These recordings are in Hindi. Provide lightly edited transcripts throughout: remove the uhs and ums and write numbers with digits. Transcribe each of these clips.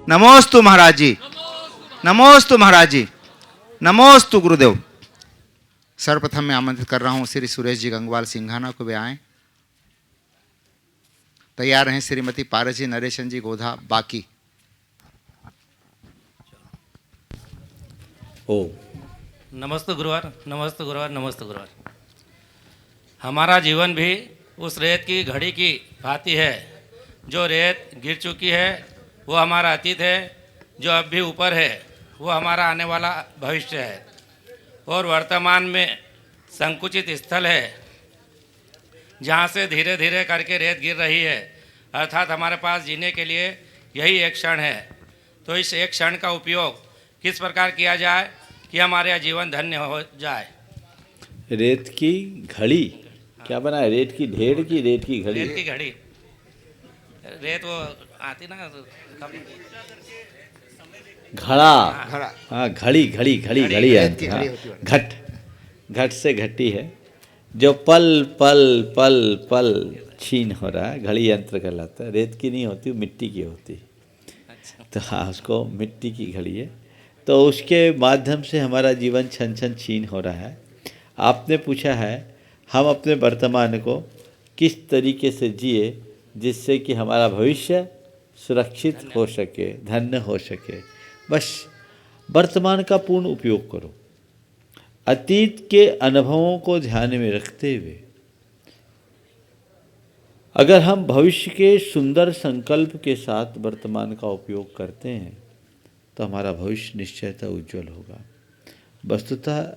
नमोस्तु महाराज जी, नमोस्तु महाराज जी, नमोस्तु गुरुदेव। सर्वप्रथम मैं आमंत्रित कर रहा हूं श्री सुरेश जी गंगवाल सिंघाना को भी आए। तैयार हैं श्रीमती पारस जी, नरेशन जी गोधा बाकी। ओ नमस्ते गुरुवार, नमस्ते गुरुवार, नमस्ते गुरुवार। हमारा जीवन भी उस रेत की घड़ी की भांति है। जो रेत गिर चुकी है वो हमारा अतीत है, जो अब भी ऊपर है वो हमारा आने वाला भविष्य है, और वर्तमान में संकुचित स्थल है जहाँ से धीरे धीरे करके रेत गिर रही है। अर्थात हमारे पास जीने के लिए यही एक क्षण है। तो इस एक क्षण का उपयोग किस प्रकार किया जाए कि हमारे जीवन धन्य हो जाए। रेत की घड़ी क्या बना है? रेत की ढेर की रेत की घड़ी? रेत की घड़ी, रेत वो आती ना घड़ा। घड़ा। हाँ, घड़ी घड़ी घड़ी घड़ी है। रेत की घड़ी होती है। घट, घट से घटी है जो पल पल पल पल छीन हो रहा है, घड़ी यंत्र कहलाता है। रेत की नहीं होती, मिट्टी की होती। तो हाँ, उसको मिट्टी की घड़ी है। तो उसके माध्यम से हमारा जीवन छन छन छीन हो रहा है। आपने पूछा है हम अपने वर्तमान को किस तरीके से जिए जिससे कि हमारा भविष्य सुरक्षित हो सके, धन्य हो सके। बस वर्तमान का पूर्ण उपयोग करो। अतीत के अनुभवों को ध्यान में रखते हुए अगर हम भविष्य के सुंदर संकल्प के साथ वर्तमान का उपयोग करते हैं तो हमारा भविष्य निश्चयतः उज्जवल होगा। वस्तुतः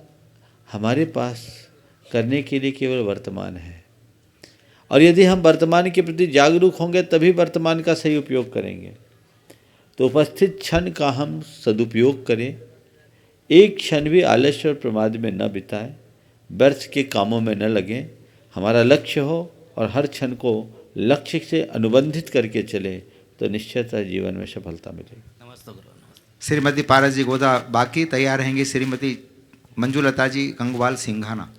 हमारे पास करने के लिए केवल वर्तमान है, और यदि हम वर्तमान के प्रति जागरूक होंगे तभी वर्तमान का सही उपयोग करेंगे। तो उपस्थित क्षण का हम सदुपयोग करें, एक क्षण भी आलस्य और प्रमाद में न बिताएं, व्यर्थ के कामों में न लगें। हमारा लक्ष्य हो और हर क्षण को लक्ष्य से अनुबंधित करके चले तो निश्चयतः जीवन में सफलता मिलेगी। नमस्ते गुरुवार, नमस्ते। श्रीमती पारस जी गोधा बाकी। तैयार रहेंगी श्रीमती मंजुलता जी गंगवाल सिंघाना।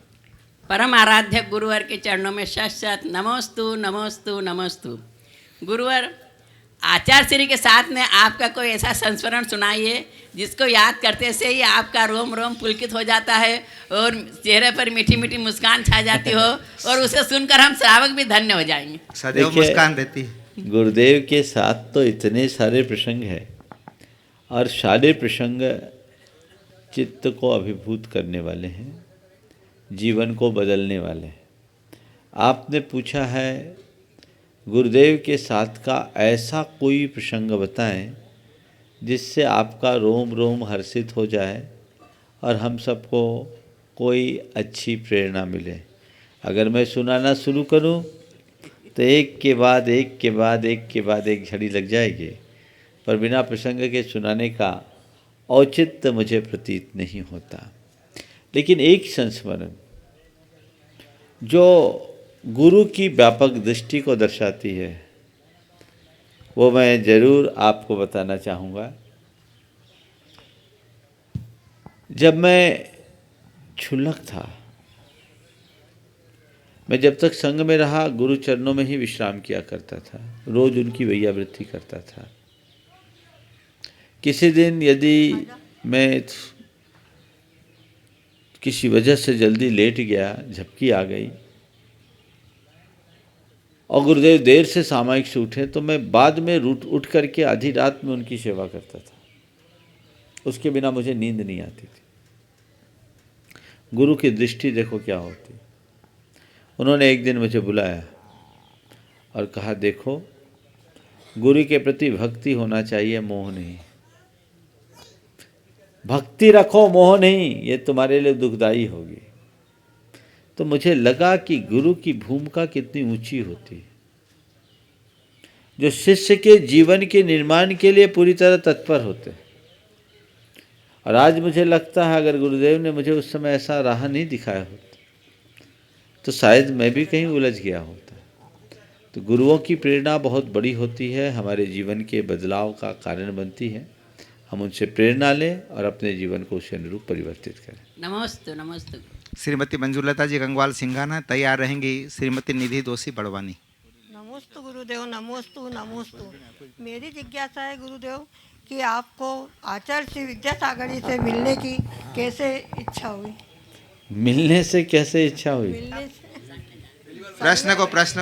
परम आराध्य गुरुवर के चरणों में शत शत नमोस्तु नमोस्तु नमोस्तु। गुरुवर, आचार्य श्री के साथ में आपका कोई ऐसा संस्मरण सुनाइए जिसको याद करते से ही आपका रोम रोम पुलकित हो जाता है और चेहरे पर मीठी मीठी मुस्कान छा जाती हो, और उसे सुनकर हम श्रावक भी धन्य हो जाएंगे। सदैव मुस्कान रहती है। गुरुदेव के साथ तो इतने सारे प्रसंग हैं, और सारे प्रसंग चित्त को अभिभूत करने वाले हैं, जीवन को बदलने वाले हैं। आपने पूछा है गुरुदेव के साथ का ऐसा कोई प्रसंग बताएं जिससे आपका रोम रोम हर्षित हो जाए और हम सबको कोई अच्छी प्रेरणा मिले। अगर मैं सुनाना शुरू करूं तो एक के बाद एक के बाद एक के बाद एक झड़ी लग जाएगी, पर बिना प्रसंग के सुनाने का औचित्य मुझे प्रतीत नहीं होता। लेकिन एक संस्मरण जो गुरु की व्यापक दृष्टि को दर्शाती है वो मैं ज़रूर आपको बताना चाहूँगा। जब मैं क्षुल्लक था, मैं जब तक संघ में रहा गुरु चरणों में ही विश्राम किया करता था, रोज़ उनकी वैयावृत्ति करता था। किसी दिन यदि मैं किसी वजह से जल्दी लेट गया, झपकी आ गई और गुरुदेव देर से सामायिक से उठे, तो मैं बाद में उठ करके आधी रात में उनकी सेवा करता था। उसके बिना मुझे नींद नहीं आती थी। गुरु की दृष्टि देखो क्या होती। उन्होंने एक दिन मुझे बुलाया और कहा, देखो गुरु के प्रति भक्ति होना चाहिए, मोह नहीं। भक्ति रखो, मोह नहीं, ये तुम्हारे लिए दुखदाई होगी। तो मुझे लगा कि गुरु की भूमिका कितनी ऊंची होती है, जो शिष्य के जीवन के निर्माण के लिए पूरी तरह तत्पर होते हैं। और आज मुझे लगता है अगर गुरुदेव ने मुझे उस समय ऐसा राह नहीं दिखाया होता तो शायद मैं भी कहीं उलझ गया होता। तो गुरुओं की प्रेरणा बहुत बड़ी होती है, हमारे जीवन के बदलाव का कारण बनती है। हम उनसे प्रेरणा लें और अपने जीवन को उसी अनुरूप परिवर्तित करें। नमस्ते नमस्ते। श्रीमती मंजुलता जी गंगवाल सिंघाना। तैयार रहेंगी श्रीमती निधि दोषी बड़वानी। नमोस्तु गुरुदेव, नमोस्तु नमोस्तु। मेरी जिज्ञासा है गुरुदेव कि आपको आचार्य श्री विद्यासागर जी से मिलने की कैसे इच्छा हुई? मिलने से कैसे इच्छा हुई? मिलने से प्रश्न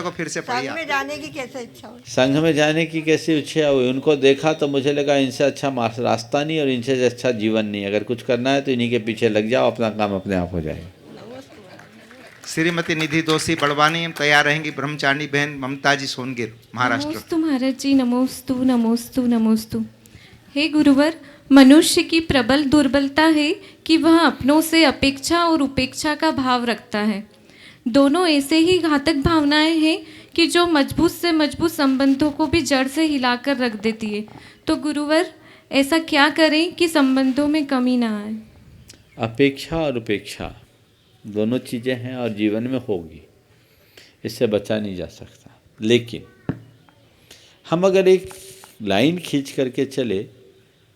को फिर से संघ पढ़िए में आप। जाने की कैसे इच्छा हुई? संघ में जाने की कैसी इच्छा हुई? उनको देखा तो मुझे लगा इनसे अच्छा रास्ता नहीं और इनसे अच्छा जीवन नहीं। अगर कुछ करना है तो इन्हीं के पीछे लग जाओ, अपना काम अपने आप हो जाएगा। श्रीमती निधि दोषी बड़वानी हम तैयार रहेंगी। ब्रह्मचारिणी बहन ममता जी सोनगिर, महाराष्ट्र। नमोस्तु महाराज जी, नमोस्तु नमोस्तु नमोस्तु। हे गुरुवर, मनुष्य की प्रबल दुर्बलता है कि वह अपनों से अपेक्षा और उपेक्षा का भाव रखता है। दोनों ऐसे ही घातक भावनाएं हैं कि जो मजबूत से मजबूत संबंधों को भी जड़ से हिलाकर रख देती है। तो गुरुवर, ऐसा क्या करें कि संबंधों में कमी ना आए? अपेक्षा और उपेक्षा दोनों चीज़ें हैं और जीवन में होगी, इससे बचा नहीं जा सकता। लेकिन हम अगर एक लाइन खींच करके चले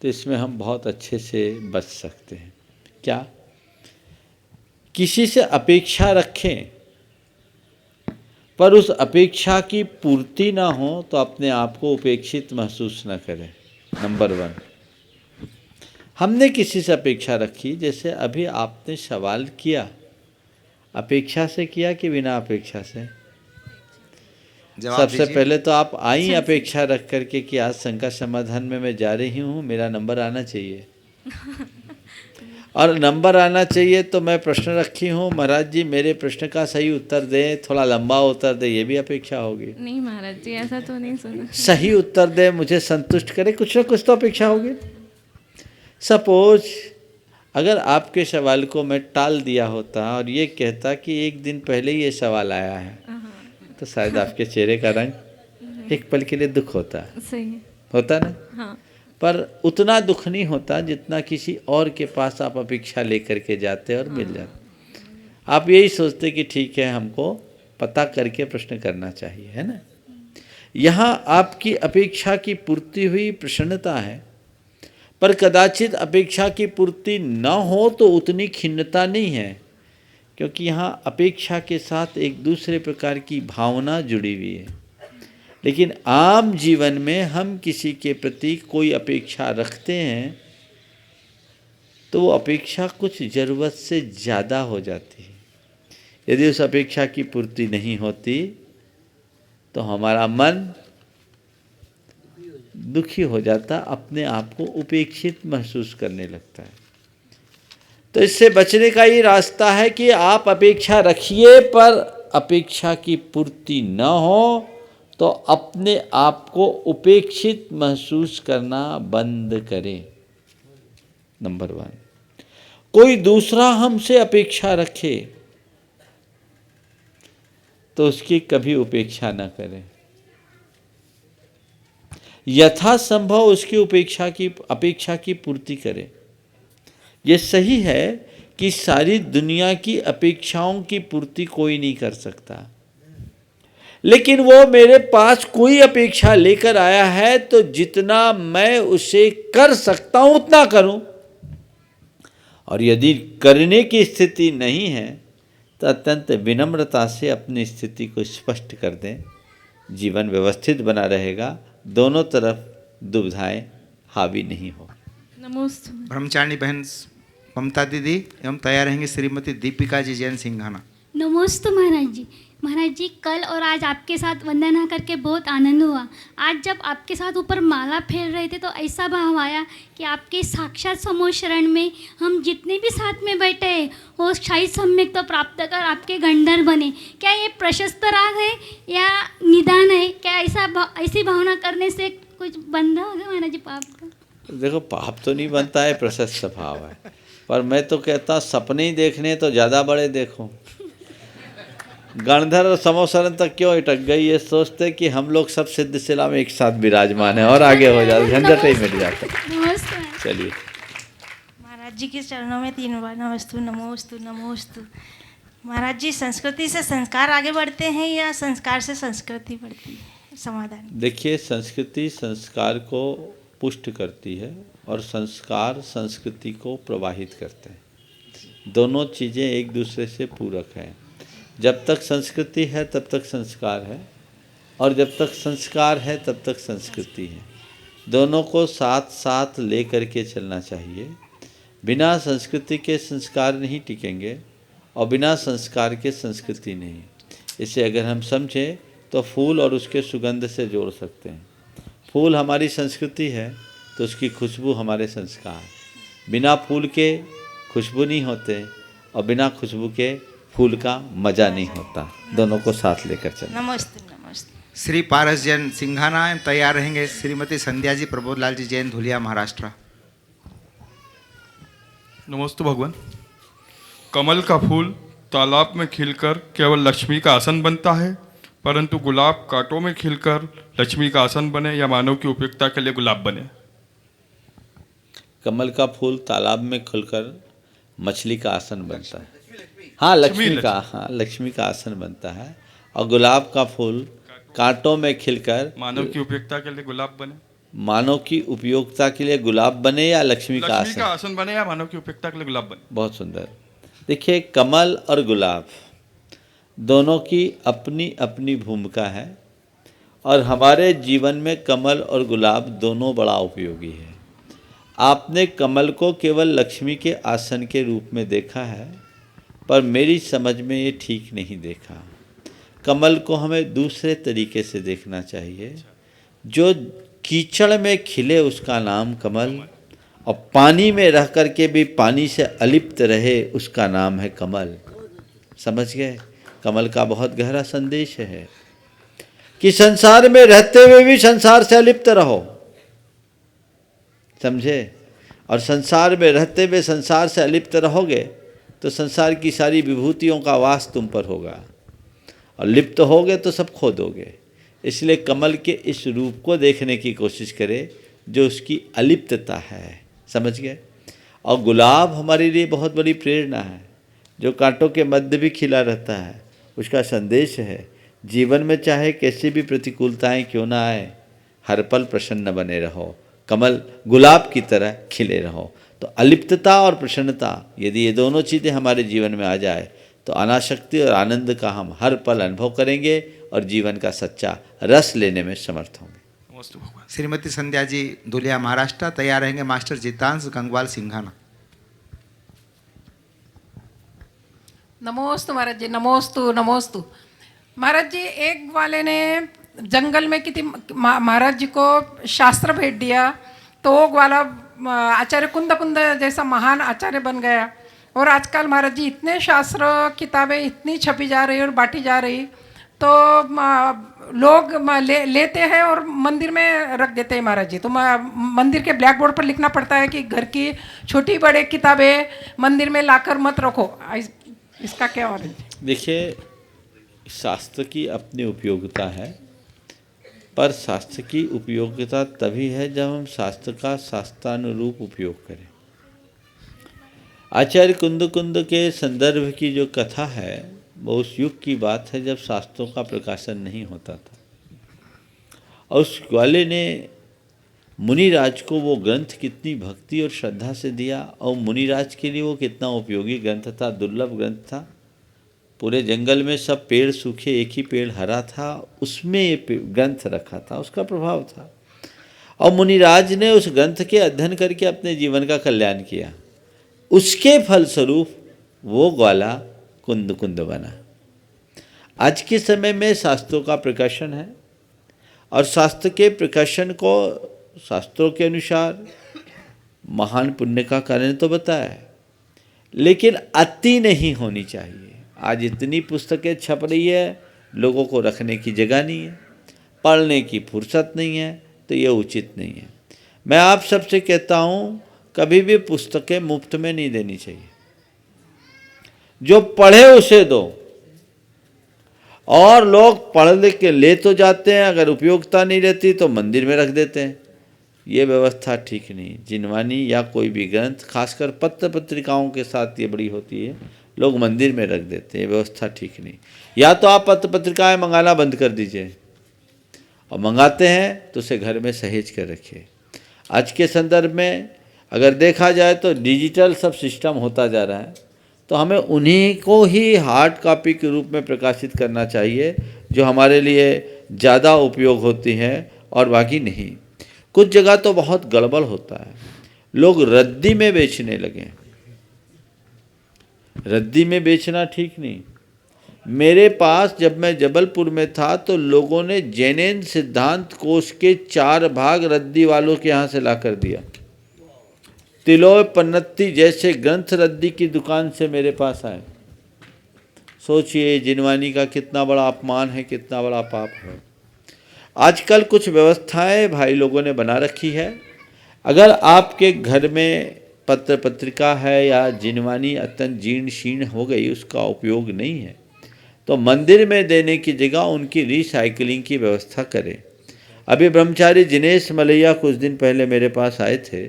तो इसमें हम बहुत अच्छे से बच सकते हैं। क्या? किसी से अपेक्षा रखें पर उस अपेक्षा की पूर्ति ना हो तो अपने आप को उपेक्षित महसूस ना करें। नंबर 1, हमने किसी से अपेक्षा रखी, जैसे अभी आपने सवाल किया, अपेक्षा से किया कि बिना अपेक्षा से? जवाब सबसे दीजिए। पहले तो आप आई अपेक्षा रख करके कि आज संघ का समाधान में मैं जा रही हूँ, मेरा नंबर आना चाहिए। और नंबर आना चाहिए तो मैं प्रश्न रखी हूँ, महाराज जी मेरे प्रश्न का सही उत्तर दें, थोड़ा लंबा उत्तर दे, ये भी अपेक्षा होगी। नहीं महाराज जी, ऐसा तो नहीं सुना। सही उत्तर दे, मुझे संतुष्ट करे, कुछ ना कुछ तो अपेक्षा होगी। सपोज अगर आपके सवाल को मैं टाल दिया होता और ये कहता कि एक दिन पहले ये सवाल आया है, तो शायद आपके चेहरे का रंग एक पल के लिए दुख होता। सही है। होता ना? हाँ। पर उतना दुख नहीं होता जितना किसी और के पास आप अपेक्षा लेकर के जाते और मिल जाते। आप यही सोचते कि ठीक है, हमको पता करके प्रश्न करना चाहिए, है ना? यहाँ आपकी अपेक्षा की पूर्ति हुई, प्रसन्नता है। पर कदाचित अपेक्षा की पूर्ति न हो तो उतनी खिन्नता नहीं है, क्योंकि यहाँ अपेक्षा के साथ एक दूसरे प्रकार की भावना जुड़ी हुई है। लेकिन आम जीवन में हम किसी के प्रति कोई अपेक्षा रखते हैं तो वो अपेक्षा कुछ ज़रूरत से ज़्यादा हो जाती है। यदि उस अपेक्षा की पूर्ति नहीं होती तो हमारा मन दुखी हो जाता, अपने आप को उपेक्षित महसूस करने लगता है। तो इससे बचने का ये रास्ता है कि आप अपेक्षा रखिए, पर अपेक्षा की पूर्ति न हो तो अपने आप को उपेक्षित महसूस करना बंद करें। नंबर 1, कोई दूसरा हमसे अपेक्षा रखे तो उसकी कभी उपेक्षा न करें। यथासंभव उसकी अपेक्षा की पूर्ति करें। ये सही है कि सारी दुनिया की अपेक्षाओं की पूर्ति कोई नहीं कर सकता, लेकिन वो मेरे पास कोई अपेक्षा लेकर आया है तो जितना मैं उसे कर सकता हूं उतना करूं। और यदि करने की स्थिति नहीं है तो अत्यंत विनम्रता से अपनी स्थिति को स्पष्ट कर दें। जीवन व्यवस्थित बना रहेगा, दोनों तरफ दुविधाएं हावी नहीं हो। नमोस्तु। ब्रह्मचारिणी बहन ममता दीदी एवं तैयार रहेंगे श्रीमती दीपिका जी जैन सिंघाना। नमोस्तु महाराज जी। महाराज जी, कल और आज आपके साथ वंदना करके बहुत आनंद हुआ। आज जब आपके साथ ऊपर माला फेर रहे थे तो ऐसा भाव आया कि आपके साक्षात समूह शरण में हम जितने भी साथ में बैठे हैं वो शाही सम्यक तो प्राप्त कर आपके गंधर्व बने। क्या ये प्रशस्त राग है या निदान है? क्या ऐसी भावना करने से कुछ बंधा होगा महाराज जी पाप का? देखो, पाप तो नहीं बनता है, प्रशस्त भाव है। पर मैं तो कहता सपने ही देखने तो ज़्यादा बड़े देखो। गणधर और समोसरण तक क्यों अटक गई? ये सोचते कि हम लोग सब सिद्ध शिला में एक साथ विराजमान है और आगे हो जाते, झंझट ही मिट जाता। चलिए, महाराज जी के चरणों में 3 बार नमस्तु नमोस्तु नमोस्तु। महाराज जी, संस्कृति से संस्कार आगे बढ़ते हैं या संस्कार से संस्कृति बढ़ती है? समाधान। देखिए, संस्कृति संस्कार को पुष्ट करती है और संस्कार संस्कृति को प्रवाहित करते हैं। दोनों चीज़ें एक दूसरे से पूरक हैं। जब तक संस्कृति है तब तक संस्कार है, और जब तक संस्कार है तब तक संस्कृति है। दोनों को साथ साथ ले करके चलना चाहिए। बिना संस्कृति के संस्कार नहीं टिकेंगे और बिना संस्कार के संस्कृति नहीं। इसे अगर हम समझें तो फूल और उसके सुगंध से जोड़ सकते हैं। फूल हमारी संस्कृति है तो उसकी खुशबू हमारे संस्कार। बिना फूल के खुशबू नहीं होते और बिना खुशबू के फूल का मज़ा नहीं होता। दोनों को साथ लेकर चलना। नमस्ते नमस्ते। श्री पारस जैन सिंघाना तैयार रहेंगे। श्रीमती संध्या जी प्रबोधलाल जी जैन धुलिया महाराष्ट्र। नमस्ते भगवान। कमल का फूल तालाब में खिलकर केवल लक्ष्मी का आसन बनता है, परंतु गुलाब कांटों में खिलकर लक्ष्मी का आसन बने या मानव की उपयुक्ता के लिए गुलाब बने। कमल का फूल तालाब में खुलकर मछली का आसन बनता है। हाँ, लक्ष्मी का आसन बनता है। और गुलाब का फूल कांटों में खिलकर मानव की उपयुक्ता के लिए गुलाब बने। मानव की उपयोगिता के लिए गुलाब बने या लक्ष्मी का आसन बने या मानव की उपयुक्ता के लिए गुलाब बने। बहुत सुंदर। देखिए, कमल और गुलाब दोनों की अपनी अपनी भूमिका है और हमारे जीवन में कमल और गुलाब दोनों बड़ा उपयोगी है। आपने कमल को केवल लक्ष्मी के आसन के रूप में देखा है, पर मेरी समझ में ये ठीक नहीं देखा। कमल को हमें दूसरे तरीके से देखना चाहिए। जो कीचड़ में खिले उसका नाम कमल, और पानी में रह कर के भी पानी से अलिप्त रहे उसका नाम है कमल। समझ गए? कमल का बहुत गहरा संदेश है कि संसार में रहते हुए भी संसार से अलिप्त रहो। समझे? और संसार में रहते हुए संसार से अलिप्त रहोगे तो संसार की सारी विभूतियों का वास तुम पर होगा, और लिप्त होगे तो सब खो दोगे। इसलिए कमल के इस रूप को देखने की कोशिश करें जो उसकी अलिप्तता है। समझ गए? और गुलाब हमारे लिए बहुत बड़ी प्रेरणा है, जो कांटों के मध्य भी खिला रहता है। उसका संदेश है, जीवन में चाहे कैसी भी प्रतिकूलताएं क्यों ना आए, हर पल प्रसन्न बने रहो, कमल गुलाब की तरह खिले रहो। तो अलिप्तता और प्रसन्नता, यदि ये दोनों चीज़ें हमारे जीवन में आ जाए तो अनासक्ति और आनंद का हम हर पल अनुभव करेंगे और जीवन का सच्चा रस लेने में समर्थ होंगे। श्रीमती संध्या जी धुलिया महाराष्ट्र तैयार रहेंगे। मास्टर जितांश गंगवाल सिंघाना। नमोस्तु महाराज जी, नमोस्तु नमोस्तु। महाराज जी, एक वाले ने जंगल में किसी महाराज जी को शास्त्र भेंट दिया, तो वो वाला आचार्य कुंद जैसा महान आचार्य बन गया। और आजकल महाराज जी इतने शास्त्र किताबें इतनी छपी जा रही और बांटी जा रही, तो लोग लेते हैं और मंदिर में रख देते हैं महाराज जी। तो मंदिर के ब्लैक बोर्ड पर लिखना पड़ता है कि घर की छोटी बड़े किताबें मंदिर में लाकर मत रखो। इसका क्या और है? देखिए, शास्त्र की अपनी उपयोगिता है, पर शास्त्र की उपयोगिता तभी है जब हम शास्त्र का शास्त्रानुरूप उपयोग करें। आचार्य कुंद के संदर्भ की जो कथा है वो उस युग की बात है जब शास्त्रों का प्रकाशन नहीं होता था, और उस ग्वाले ने मुनिराज को वो ग्रंथ कितनी भक्ति और श्रद्धा से दिया, और मुनिराज के लिए वो कितना उपयोगी ग्रंथ था, दुर्लभ ग्रंथ था। पूरे जंगल में सब पेड़ सूखे, एक ही पेड़ हरा था, उसमें ये ग्रंथ रखा था, उसका प्रभाव था। और मुनिराज ने उस ग्रंथ के अध्ययन करके अपने जीवन का कल्याण किया। उसके फलस्वरूप वो ग्वाला कुंद बना। आज के समय में शास्त्रों का प्रकाशन है, और शास्त्र के प्रकाशन को शास्त्रों के अनुसार महान पुण्य का कारण तो बताया है, लेकिन अति नहीं होनी चाहिए। आज इतनी पुस्तकें छप रही है, लोगों को रखने की जगह नहीं है, पढ़ने की फुर्सत नहीं है, तो ये उचित नहीं है। मैं आप सबसे कहता हूँ, कभी भी पुस्तकें मुफ्त में नहीं देनी चाहिए। जो पढ़े उसे दो, और लोग पढ़ लिख के ले तो जाते हैं, अगर उपयोगिता नहीं रहती तो मंदिर में रख देते हैं। ये व्यवस्था ठीक नहीं। जिनवानी या कोई भी ग्रंथ, खासकर पत्र पत्रिकाओं के साथ ये बड़ी होती है, लोग मंदिर में रख देते हैं। ये व्यवस्था ठीक नहीं। या तो आप पत्र पत्रिकाएँ मंगाना बंद कर दीजिए, और मंगाते हैं तो उसे घर में सहेज कर रखिए। आज के संदर्भ में अगर देखा जाए तो डिजिटल सब सिस्टम होता जा रहा है, तो हमें उन्हीं को ही हार्ड कॉपी के रूप में प्रकाशित करना चाहिए, जो हमारे लिए ज़्यादा उपयोग होती हैं, और बाकी नहीं। कुछ जगह तो बहुत गड़बड़ होता है, लोग रद्दी में बेचने लगे। रद्दी में बेचना ठीक नहीं। मेरे पास जब मैं जबलपुर में था तो लोगों ने जैनेन सिद्धांत कोश के 4 भाग रद्दी वालों के यहाँ से ला कर दिया। तिलोय पन्नत्ती जैसे ग्रंथ रद्दी की दुकान से मेरे पास आए। सोचिए जिनवानी का कितना बड़ा अपमान है, कितना बड़ा पाप है। आजकल कुछ व्यवस्थाएं भाई लोगों ने बना रखी है। अगर आपके घर में पत्र पत्रिका है या जिनवानी अत्यंत जीर्ण शीर्ण हो गई, उसका उपयोग नहीं है, तो मंदिर में देने की जगह उनकी रिसाइकलिंग की व्यवस्था करें। अभी ब्रह्मचारी जिनेश मलैया कुछ दिन पहले मेरे पास आए थे।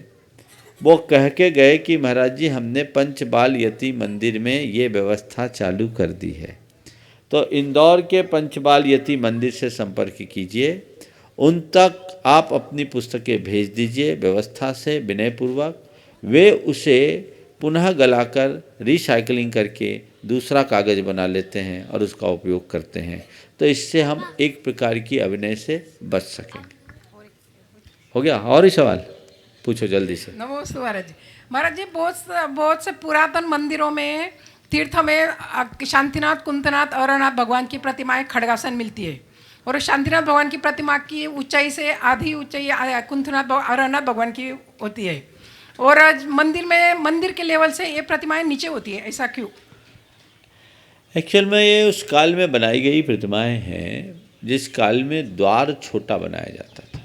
वो कह के गए कि महाराज जी हमने पंचबाल यति मंदिर में ये व्यवस्था चालू कर दी है। तो इंदौर के पंचबाल यति मंदिर से संपर्क कीजिए, उन तक आप अपनी पुस्तकें भेज दीजिए व्यवस्था से, विनयपूर्वक। वे उसे पुनः गलाकर रिसाइकलिंग करके दूसरा कागज़ बना लेते हैं और उसका उपयोग करते हैं। तो इससे हम एक प्रकार की अभिनय से बच सकेंगे। हो गया? और ही सवाल पूछो जल्दी से। नमस्ते महाराज जी। महाराज जी बहुत से पुरातन मंदिरों में, तीर्थ में शांतिनाथ, कुंतनाथ, औरनाथ भगवान की प्रतिमाएं खड़गासन मिलती है। और शांतिनाथ भगवान की प्रतिमा की ऊंचाई से आधी ऊंचाई कुंतनाथ औरनाथ भगवान की होती है। और मंदिर में, मंदिर के लेवल से ये प्रतिमाएं नीचे होती है, ऐसा क्यों? एक्चुअल में ये उस काल में बनाई गई प्रतिमाएं हैं जिस काल में द्वार छोटा बनाया जाता था।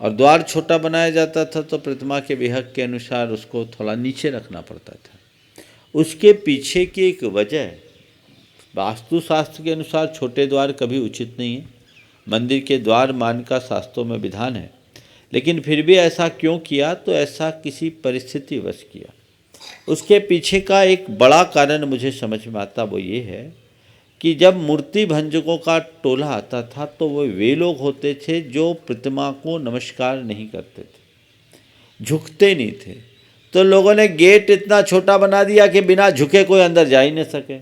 और द्वार छोटा बनाया जाता था तो प्रतिमा के विहक के अनुसार उसको थोड़ा नीचे रखना पड़ता था। उसके पीछे की एक वजह, वास्तुशास्त्र के अनुसार छोटे द्वार कभी उचित नहीं है। मंदिर के द्वार मान का शास्त्रों में विधान है, लेकिन फिर भी ऐसा क्यों किया? तो ऐसा किसी परिस्थिति वश किया। उसके पीछे का एक बड़ा कारण मुझे समझ में आता, वो ये है कि जब मूर्ति भंजकों का टोला आता था तो वे लोग होते थे जो प्रतिमा को नमस्कार नहीं करते थे, झुकते नहीं थे। तो लोगों ने गेट इतना छोटा बना दिया कि बिना झुके कोई अंदर जा ही नहीं सके।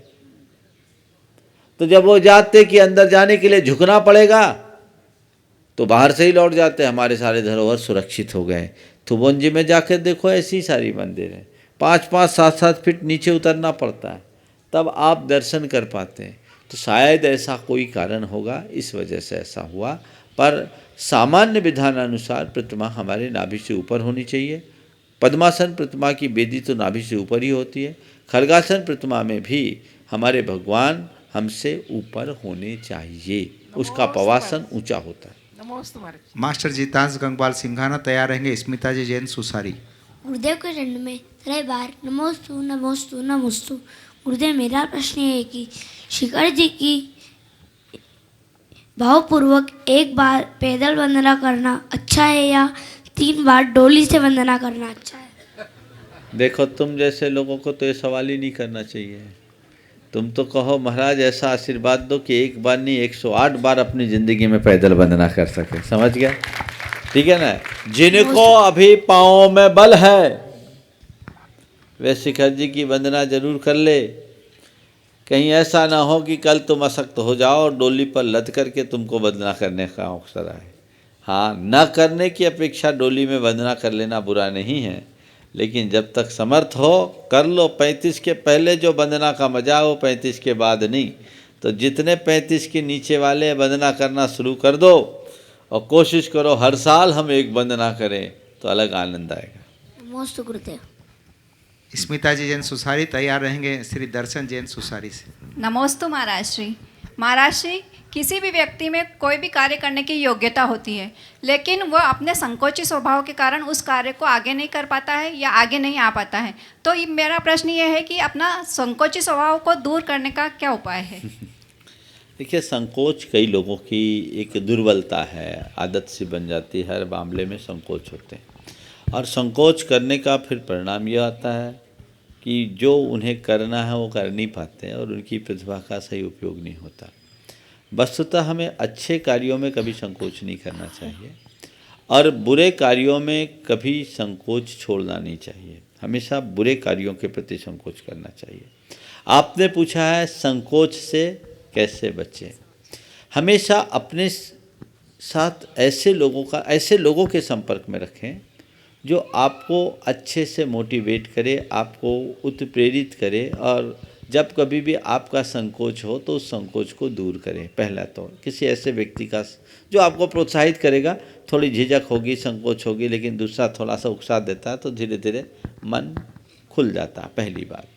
तो जब वो जाते कि अंदर जाने के लिए झुकना पड़ेगा तो बाहर से ही लौट जाते, हमारे सारे धरोहर सुरक्षित हो गए। थुबोंजी में जाकर देखो ऐसी सारी मंदिर हैं, 5-5, 7-7 फीट नीचे उतरना पड़ता है तब आप दर्शन कर पाते हैं। तो शायद ऐसा कोई कारण होगा, इस वजह से ऐसा हुआ। पर सामान्य विधानानुसार प्रतिमा हमारे नाभि से ऊपर होनी चाहिए। पद्मासन प्रतिमा की बेदी तो नाभि से ऊपर ही होती है। खड़गासन प्रतिमा में भी हमारे भगवान हमसे ऊपर होने चाहिए, उसका पवासन ऊंचा होता है। मास्टर जीतांश गंगवाल सिंघाना तैयार रहेंगे। स्मिता जी जैन सुसारी। गुरुदेव के चरण में 3 बार नमोस्तु नमोस्तु नमोस्तु। गुरुदेव मेरा प्रश्न ये है कि शिखर जी की भावपूर्वक 1 बार पैदल वंदना करना अच्छा है या 3 बार डोली से वंदना करना अच्छा है? देखो तुम जैसे लोगों को तो ये सवाल ही नहीं करना चाहिए। तुम तो कहो महाराज ऐसा आशीर्वाद दो कि 1 बार नहीं 108 बार अपनी ज़िंदगी में पैदल वंदना कर सके। समझ गया? ठीक है ना? जिनको अभी पाँव में बल है वे शिखर जी की वंदना जरूर कर ले। कहीं ऐसा ना हो कि कल तुम अशक्त हो जाओ और डोली पर लद करके तुमको वंदना करने का अवसर आए। हाँ, न करने की अपेक्षा डोली में वंदना कर लेना बुरा नहीं है, लेकिन जब तक समर्थ हो कर लो। 35 के पहले जो वंदना का मजा हो 35 के बाद नहीं। तो जितने 35 के नीचे वाले वंदना करना शुरू कर दो और कोशिश करो हर साल हम एक वंदना करें तो अलग आनंद आएगा। नमोस्तु गुरुदेव। स्मिता जी जैन सुसारी तैयार रहेंगे। श्री दर्शन जैन सुसारी से। नमोस्तु महाराज श्री। महाराज श्री, किसी भी व्यक्ति में कोई भी कार्य करने की योग्यता होती है, लेकिन वह अपने संकोची स्वभाव के कारण उस कार्य को आगे नहीं कर पाता है या आगे नहीं आ पाता है। तो मेरा प्रश्न ये है कि अपना संकोची स्वभाव को दूर करने का क्या उपाय है? देखिए, संकोच कई लोगों की एक दुर्बलता है, आदत सी बन जाती है। हर मामले में संकोच होते हैं और संकोच करने का फिर परिणाम यह आता है कि जो उन्हें करना है वो कर नहीं पाते हैं और उनकी प्रतिभा का सही उपयोग नहीं होता। वस्तुतः हमें अच्छे कार्यों में कभी संकोच नहीं करना चाहिए और बुरे कार्यों में कभी संकोच छोड़ना नहीं चाहिए। हमेशा बुरे कार्यों के प्रति संकोच करना चाहिए। आपने पूछा है संकोच से कैसे बचें। हमेशा अपने साथ ऐसे लोगों के संपर्क में रखें जो आपको अच्छे से मोटिवेट करे, आपको उत्प्रेरित करे, और जब कभी भी आपका संकोच हो तो उस संकोच को दूर करें। पहला तो किसी ऐसे व्यक्ति का जो आपको प्रोत्साहित करेगा। थोड़ी झिझक होगी, संकोच होगी, लेकिन दूसरा थोड़ा सा उकसा देता है तो धीरे धीरे मन खुल जाता है, पहली बात।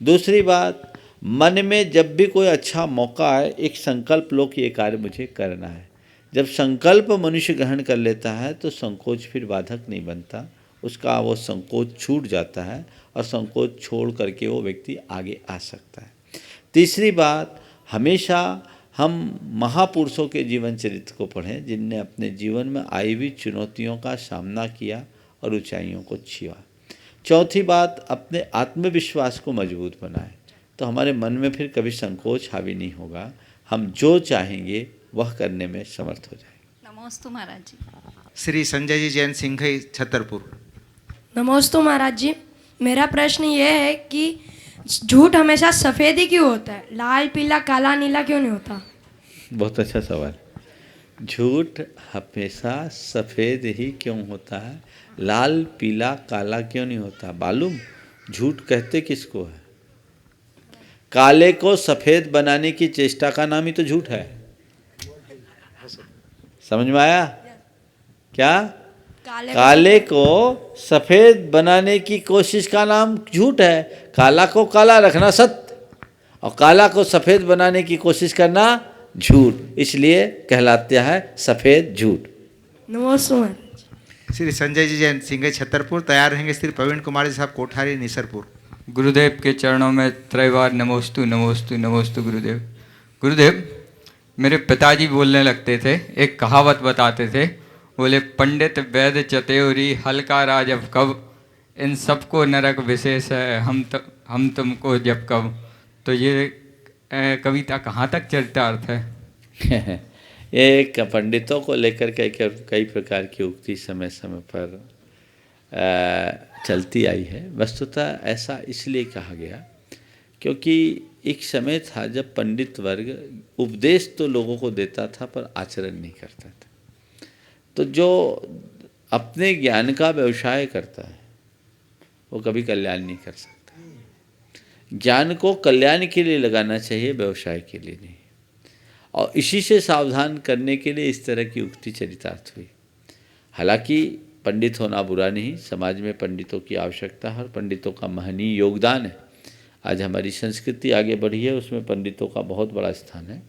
दूसरी बात, मन में जब भी कोई अच्छा मौका आए, एक संकल्प लो कि ये कार्य मुझे करना है। जब संकल्प मनुष्य ग्रहण कर लेता है तो संकोच फिर बाधक नहीं बनता, उसका वो संकोच छूट जाता है और संकोच छोड़ करके वो व्यक्ति आगे आ सकता है। तीसरी बात, हमेशा हम महापुरुषों के जीवन चरित्र को पढ़ें जिनने अपने जीवन में आई हुई चुनौतियों का सामना किया और ऊंचाइयों को छुआ। चौथी बात, अपने आत्मविश्वास को मजबूत बनाएं तो हमारे मन में फिर कभी संकोच हावी नहीं होगा, हम जो चाहेंगे वह करने में समर्थ हो जाएंगे। नमोस्तु महाराज जी। श्री संजय जी जैन सिंघई छतरपुर। नमोस्तु महाराज जी, मेरा प्रश्न ये है कि झूठ हमेशा सफ़ेद ही क्यों होता है, लाल पीला काला नीला क्यों नहीं होता? बहुत अच्छा सवाल। झूठ हमेशा सफ़ेद ही क्यों होता है, लाल पीला काला क्यों नहीं होता? मालूम झूठ कहते किसको है? काले को सफ़ेद बनाने की चेष्टा का नाम ही तो झूठ है। समझ में आया क्या? काले को सफ़ेद बनाने की कोशिश का नाम झूठ है। काला को काला रखना सत्य और काला को सफ़ेद बनाने की कोशिश करना झूठ, इसलिए कहलाता है सफ़ेद झूठ। नमस्ते। श्री संजय जी जैन सिंघई छतरपुर। तैयार रहेंगे श्री प्रवीण कुमार जी साहब कोठारी निसरपुर। गुरुदेव के चरणों में त्रैवार नमोस्तु नमोस्तु नमोस्तु गुरुदेव। गुरुदेव, मेरे पिताजी बोलने लगते थे, एक कहावत बताते थे, बोले पंडित वैद्य चतेवरी हल्का राजब कब, इन सबको नरक विशेष है, हम तुमको जब कब। तो ये कविता कहाँ तक चरितार्थ है? एक पंडितों को लेकर के कई प्रकार की उक्ति समय समय पर चलती आई है। वस्तुतः ऐसा इसलिए कहा गया क्योंकि एक समय था जब पंडित वर्ग उपदेश तो लोगों को देता था पर आचरण नहीं करता था। तो जो अपने ज्ञान का व्यवसाय करता है वो कभी कल्याण नहीं कर सकता। ज्ञान को कल्याण के लिए लगाना चाहिए, व्यवसाय के लिए नहीं। और इसी से सावधान करने के लिए इस तरह की उक्ति चरितार्थ हुई। हालांकि पंडित होना बुरा नहीं, समाज में पंडितों की आवश्यकता है और पंडितों का महनीय योगदान है। आज हमारी संस्कृति आगे बढ़ी है, उसमें पंडितों का बहुत बड़ा स्थान है।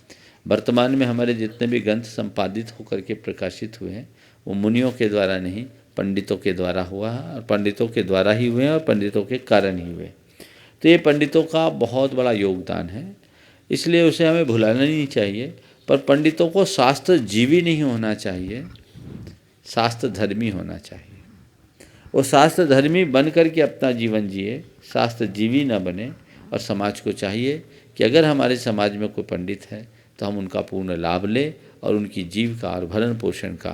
वर्तमान में हमारे जितने भी ग्रंथ संपादित होकर के प्रकाशित हुए हैं वो मुनियों के द्वारा नहीं, पंडितों के द्वारा हुआ है और पंडितों के द्वारा ही हुए हैं और पंडितों के कारण ही हुए। तो ये पंडितों का बहुत बड़ा योगदान है, इसलिए उसे हमें भुलाना नहीं चाहिए। पर पंडितों को शास्त्र जीवी नहीं होना चाहिए, शास्त्र धर्मी होना चाहिए। वो शास्त्र धर्मी बन करके अपना जीवन जिए, शास्त्र जीवी न बने। और समाज को चाहिए कि अगर हमारे समाज में कोई पंडित है तो हम उनका पूर्ण लाभ लें और उनकी जीविका और भरण पोषण का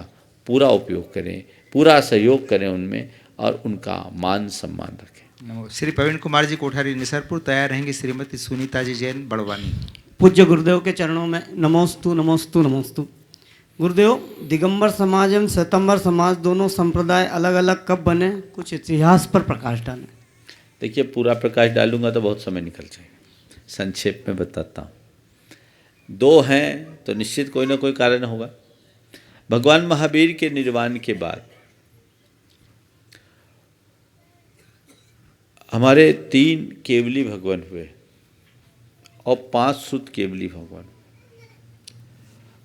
पूरा उपयोग करें, पूरा सहयोग करें उनमें और उनका मान सम्मान रखें। श्री प्रवीण कुमार जी कोठारी निसरपुर। तैयार रहेंगी श्रीमती सुनीता जी जैन बड़वानी। पूज्य गुरुदेव के चरणों में नमोस्तु नमोस्तु नमोस्तु। गुरुदेव, दिगंबर समाज एवं श्वेतंबर समाज दोनों संप्रदाय अलग अलग कब बने, कुछ इतिहास पर प्रकाश डालें। देखिए, पूरा प्रकाश डालूंगा तो बहुत समय निकल जाएगा, संक्षेप में बताता हूँ। दो हैं तो निश्चित कोई ना कोई कारण होगा। भगवान महावीर के निर्वाण के बाद हमारे 3 केवली भगवान हुए और 5 शुद्ध केवली भगवान।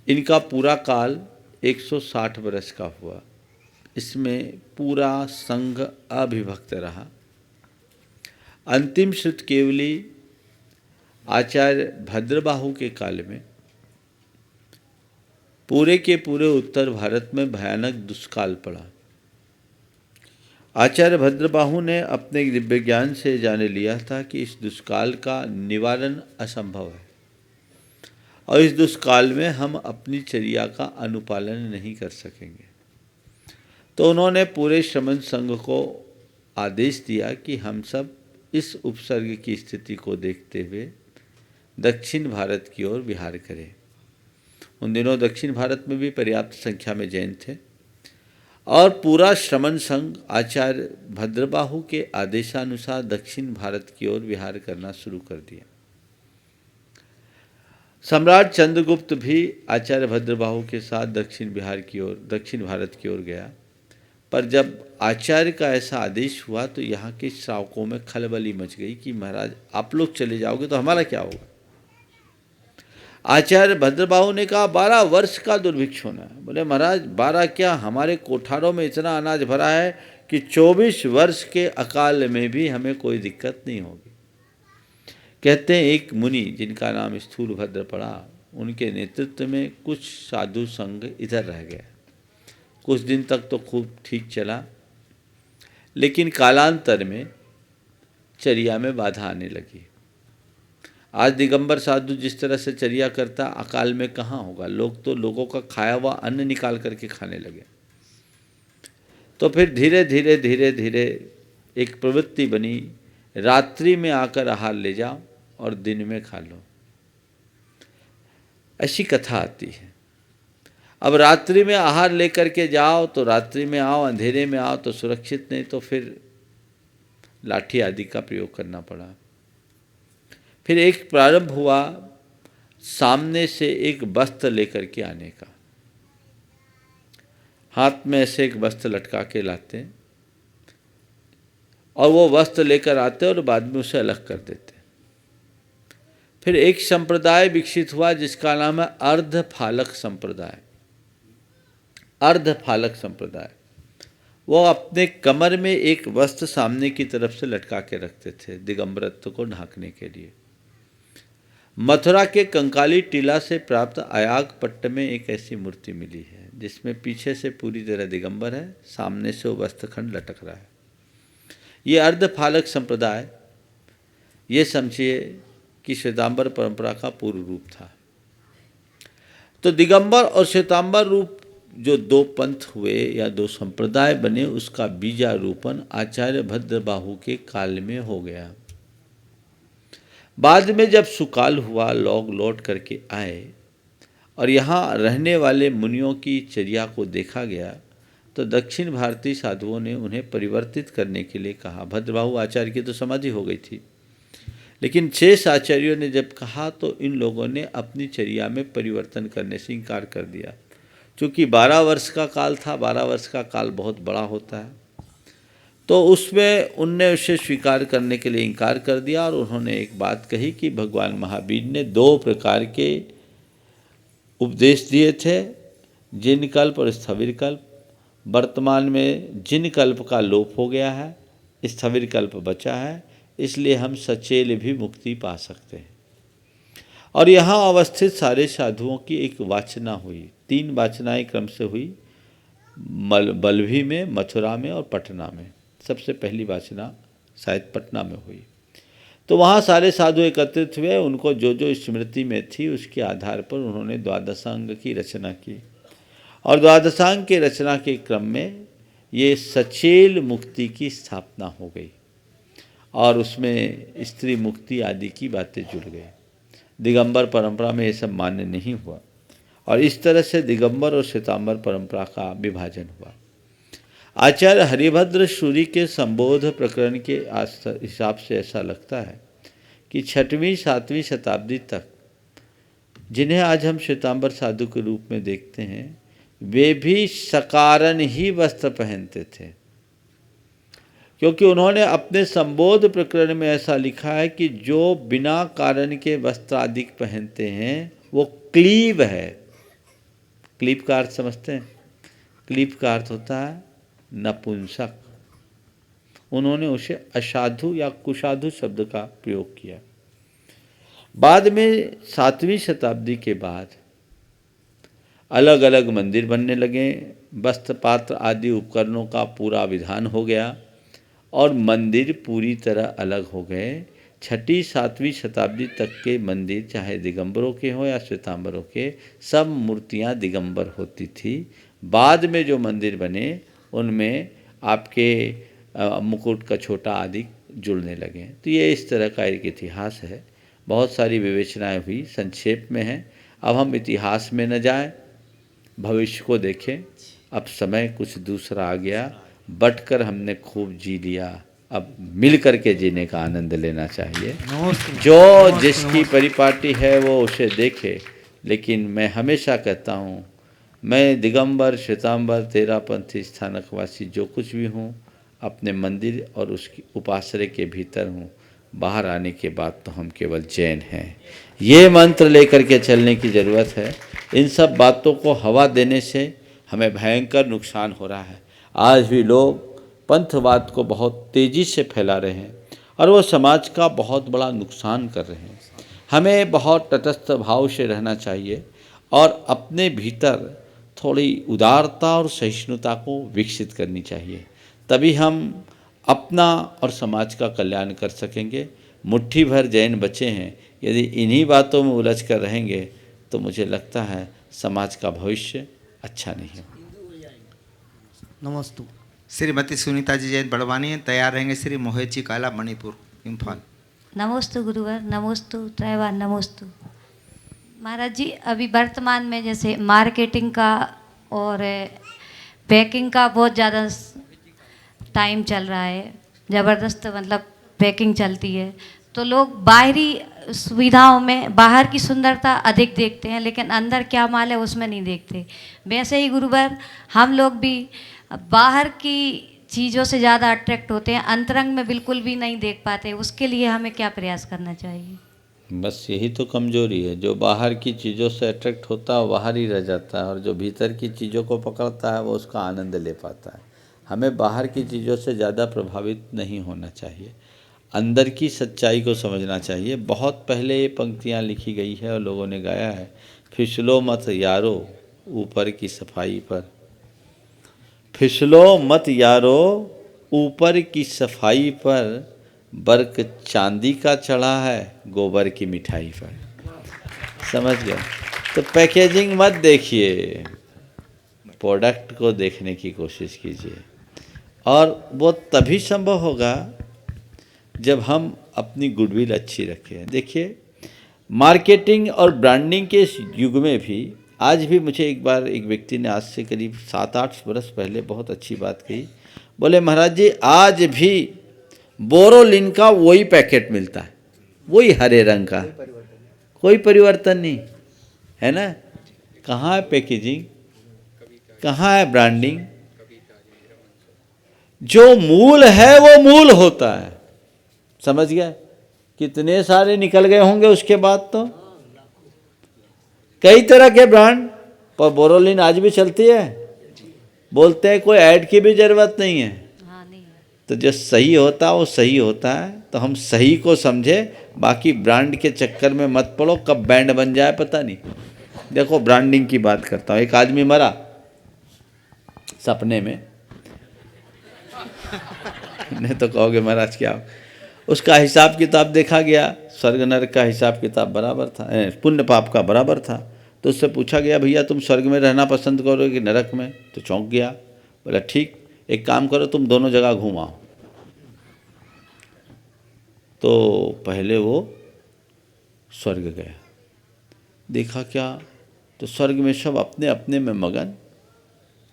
इनका पूरा काल 160 वर्ष का हुआ। इसमें पूरा संघ अविभक्त रहा। अंतिम शुद्ध केवली आचार्य भद्रबाहु के काल में पूरे के पूरे उत्तर भारत में भयानक दुष्काल पड़ा। आचार्य भद्रबाहु ने अपने दिव्य ज्ञान से जाने लिया था कि इस दुष्काल का निवारण असंभव है और इस दुष्काल में हम अपनी चर्या का अनुपालन नहीं कर सकेंगे। तो उन्होंने पूरे श्रमण संघ को आदेश दिया कि हम सब इस उपसर्ग की स्थिति को देखते हुए दक्षिण भारत की ओर विहार करें। उन दिनों दक्षिण भारत में भी पर्याप्त संख्या में जैन थे और पूरा श्रमण संघ आचार्य भद्रबाहु के आदेशानुसार दक्षिण भारत की ओर विहार करना शुरू कर दिया। सम्राट चंद्रगुप्त भी आचार्य भद्रबाहु के साथ दक्षिण भारत की ओर गया, पर जब आचार्य का ऐसा आदेश हुआ तो यहाँ के श्रावकों में खलबली मच गई कि महाराज आप लोग चले जाओगे तो हमारा क्या होगा। आचार्य भद्रबाहु ने कहा 12 वर्ष का दुर्भिक्ष होना है। बोले महाराज 12 क्या, हमारे कोठारों में इतना अनाज भरा है कि 24 वर्ष के अकाल में भी हमें कोई दिक्कत नहीं होगी। कहते हैं एक मुनि जिनका नाम स्थूलभद्र पड़ा, उनके नेतृत्व में कुछ साधु संघ इधर रह गया। कुछ दिन तक तो खूब ठीक चला, लेकिन कालांतर में चर्या में बाधा आने लगी। आज दिगंबर साधु जिस तरह से चर्या करता, अकाल में कहाँ होगा। लोग तो लोगों का खाया हुआ अन्न निकाल करके खाने लगे। तो फिर धीरे धीरे धीरे धीरे एक प्रवृत्ति बनी, रात्रि में आकर आहार ले जाओ और दिन में खा लो। ऐसी कथा आती है। अब रात्रि में आहार लेकर के जाओ तो रात्रि में आओ, अंधेरे में आओ तो सुरक्षित नहीं, तो फिर लाठी आदि का प्रयोग करना पड़ा। फिर एक प्रारंभ हुआ सामने से एक वस्त्र लेकर के आने का। हाथ में ऐसे एक वस्त्र लटका के लाते और वो वस्त्र लेकर आते और बाद में उसे अलग कर देते। फिर एक संप्रदाय विकसित हुआ जिसका नाम है अर्धफालक संप्रदाय। अर्धफालक संप्रदाय, वो अपने कमर में एक वस्त्र सामने की तरफ से लटका के रखते थे दिगंबरत्व को ढांकने के लिए। मथुरा के कंकाली टीला से प्राप्त अयागपट्ट में एक ऐसी मूर्ति मिली है जिसमें पीछे से पूरी तरह दिगंबर है, सामने से वो वस्त्रखंड लटक रहा है। ये अर्धफालक संप्रदाय, ये समझिए कि श्वेतांबर परंपरा का पूर्व रूप था। तो दिगंबर और श्वेतांबर रूप जो दो पंथ हुए या दो संप्रदाय बने, उसका बीजारोपण आचार्य भद्रबाहु के काल में हो गया। बाद में जब सुकाल हुआ, लोग लौट करके आए और यहाँ रहने वाले मुनियों की चर्या को देखा गया, तो दक्षिण भारतीय साधुओं ने उन्हें परिवर्तित करने के लिए कहा। भद्रबाहु आचार्य की तो समाधि हो गई थी, लेकिन शेष आचार्यों ने जब कहा तो इन लोगों ने अपनी चर्या में परिवर्तन करने से इनकार कर दिया। चूँकि 12 वर्ष का काल था, 12 वर्ष का काल बहुत बड़ा होता है, तो उसमें उनने उसे स्वीकार करने के लिए इनकार कर दिया और उन्होंने एक बात कही कि भगवान महावीर ने 2 प्रकार के उपदेश दिए थे, जिन कल्प और स्थविर कल्प। वर्तमान में जिन कल्प का लोप हो गया है, स्थविर कल्प बचा है, इसलिए हम सचेल भी मुक्ति पा सकते हैं। और यहाँ अवस्थित सारे साधुओं की एक वाचना हुई। 3 वाचनाएं क्रम से हुई, बल्लभी में, मथुरा में और पटना में। सबसे पहली वाचना शायद पटना में हुई। तो वहाँ सारे साधु एकत्रित हुए, उनको जो जो स्मृति में थी उसके आधार पर उन्होंने द्वादशांग की रचना की और द्वादशांग के रचना के क्रम में ये सचेल मुक्ति की स्थापना हो गई और उसमें स्त्री मुक्ति आदि की बातें जुड़ गई। दिगंबर परंपरा में ये सब मान्य नहीं हुआ और इस तरह से दिगंबर और श्वेतांबर परंपरा का विभाजन हुआ। आचार्य हरिभद्र सूरी के संबोध प्रकरण के हिसाब से ऐसा लगता है कि 6वीं 7वीं शताब्दी तक जिन्हें आज हम श्वेतांबर साधु के रूप में देखते हैं, वे भी सकारण ही वस्त्र पहनते थे, क्योंकि उन्होंने अपने संबोध प्रकरण में ऐसा लिखा है कि जो बिना कारण के वस्त्र आदि पहनते हैं वो क्लीब है। क्लीब का अर्थ समझते हैं? क्लीब का अर्थ होता है नपुंसक। उन्होंने उसे असाधु या कुसाधु शब्द का प्रयोग किया। बाद में 7वीं शताब्दी के बाद अलग अलग मंदिर बनने लगे, वस्त्र पात्र आदि उपकरणों का पूरा विधान हो गया और मंदिर पूरी तरह अलग हो गए। 6वीं 7वीं शताब्दी तक के मंदिर, चाहे दिगंबरों के हों या श्वेतांबरों के, सब मूर्तियां दिगंबर होती थी। बाद में जो मंदिर बने उनमें आपके मुकुट का छोटा आदि जुड़ने लगे। तो ये इस तरह का एक इतिहास है। बहुत सारी विवेचनाएं हुई, संक्षेप में है। अब हम इतिहास में न जाएं, भविष्य को देखें। अब समय कुछ दूसरा आ गया, बटकर हमने खूब जी लिया, अब मिल करके जीने का आनंद लेना चाहिए। जो जिसकी परिपाटी है वो उसे देखे, लेकिन मैं हमेशा कहता हूँ, मैं दिगंबर श्वेतांबर तेरापंथी स्थानकवासी जो कुछ भी हूँ, अपने मंदिर और उसकी उपाश्रय के भीतर हूँ। बाहर आने के बाद तो हम केवल जैन हैं। ये मंत्र लेकर के चलने की ज़रूरत है। इन सब बातों को हवा देने से हमें भयंकर नुकसान हो रहा है। आज भी लोग पंथवाद को बहुत तेज़ी से फैला रहे हैं और वो समाज का बहुत बड़ा नुकसान कर रहे हैं। हमें बहुत तटस्थ भाव से रहना चाहिए और अपने भीतर थोड़ी उदारता और सहिष्णुता को विकसित करनी चाहिए, तभी हम अपना और समाज का कल्याण कर सकेंगे। मुट्ठी भर जैन बचे हैं, यदि इन्हीं बातों में उलझ कर रहेंगे तो मुझे लगता है समाज का भविष्य अच्छा नहीं है। नमस्ते। श्रीमती सुनीता जी जैन बड़वानी तैयार रहेंगे। श्री मोहित जी काला, मणिपुर, इम्फाल। नमोस्तु गुरुवर, नमोस्तु त्रैवार, नमोस्तु। महाराज जी, अभी वर्तमान में जैसे मार्केटिंग का और पैकिंग का बहुत ज़्यादा टाइम चल रहा है, ज़बरदस्त मतलब पैकिंग चलती है, तो लोग बाहरी सुविधाओं में बाहर की सुंदरता अधिक देखते हैं, लेकिन अंदर क्या माल है उसमें नहीं देखते। वैसे ही गुरुवर, हम लोग भी बाहर की चीज़ों से ज़्यादा अट्रैक्ट होते हैं, अंतरंग में बिल्कुल भी नहीं देख पाते। उसके लिए हमें क्या प्रयास करना चाहिए? बस यही तो कमजोरी है। जो बाहर की चीज़ों से अट्रैक्ट होता है वो बाहर ही रह जाता है, और जो भीतर की चीज़ों को पकड़ता है वो उसका आनंद ले पाता है। हमें बाहर की चीज़ों से ज़्यादा प्रभावित नहीं होना चाहिए, अंदर की सच्चाई को समझना चाहिए। बहुत पहले ये पंक्तियाँ लिखी गई है और लोगों ने गाया है, फिसलो मत यारो ऊपर की सफाई पर, फिसलो मत यारो ऊपर की सफाई पर, बर्क चांदी का चढ़ा है गोबर की मिठाई पर। समझ गए? तो पैकेजिंग मत देखिए, प्रोडक्ट को देखने की कोशिश कीजिए, और वो तभी संभव होगा जब हम अपनी गुडविल अच्छी रखें। देखिए, मार्केटिंग और ब्रांडिंग के इस युग में भी आज भी मुझे एक बार एक व्यक्ति ने आज से करीब 7-8 वर्ष पहले बहुत अच्छी बात कही। बोले, महाराज जी, आज भी बोरोलिन का वही पैकेट मिलता है, वही हरे रंग का, कोई परिवर्तन नहीं है ना। कहाँ है पैकेजिंग, कहाँ है ब्रांडिंग? जो मूल है वो मूल होता है। समझ गए? कितने सारे निकल गए होंगे उसके बाद, तो कई तरह के ब्रांड, पर बोरोलिन आज भी चलती है। बोलते हैं कोई ऐड की भी जरूरत नहीं है। तो जो सही होता है वो सही होता है, तो हम सही को समझे, बाकी ब्रांड के चक्कर में मत पड़ो, कब बैंड बन जाए पता नहीं। देखो, ब्रांडिंग की बात करता हूँ। एक आदमी मरा सपने में, नहीं तो कहोगे महाराज क्या, उसका हिसाब किताब देखा गया, स्वर्ग नरक का हिसाब किताब बराबर था, पुण्य पाप का बराबर था। तो उससे पूछा गया, भैया तुम स्वर्ग में रहना पसंद करोगे कि नरक में? तो चौंक गया, बोला ठीक, एक काम करो, तुम दोनों जगह घूमाओ। तो पहले वो स्वर्ग गया, देखा क्या, तो स्वर्ग में सब अपने अपने में मगन,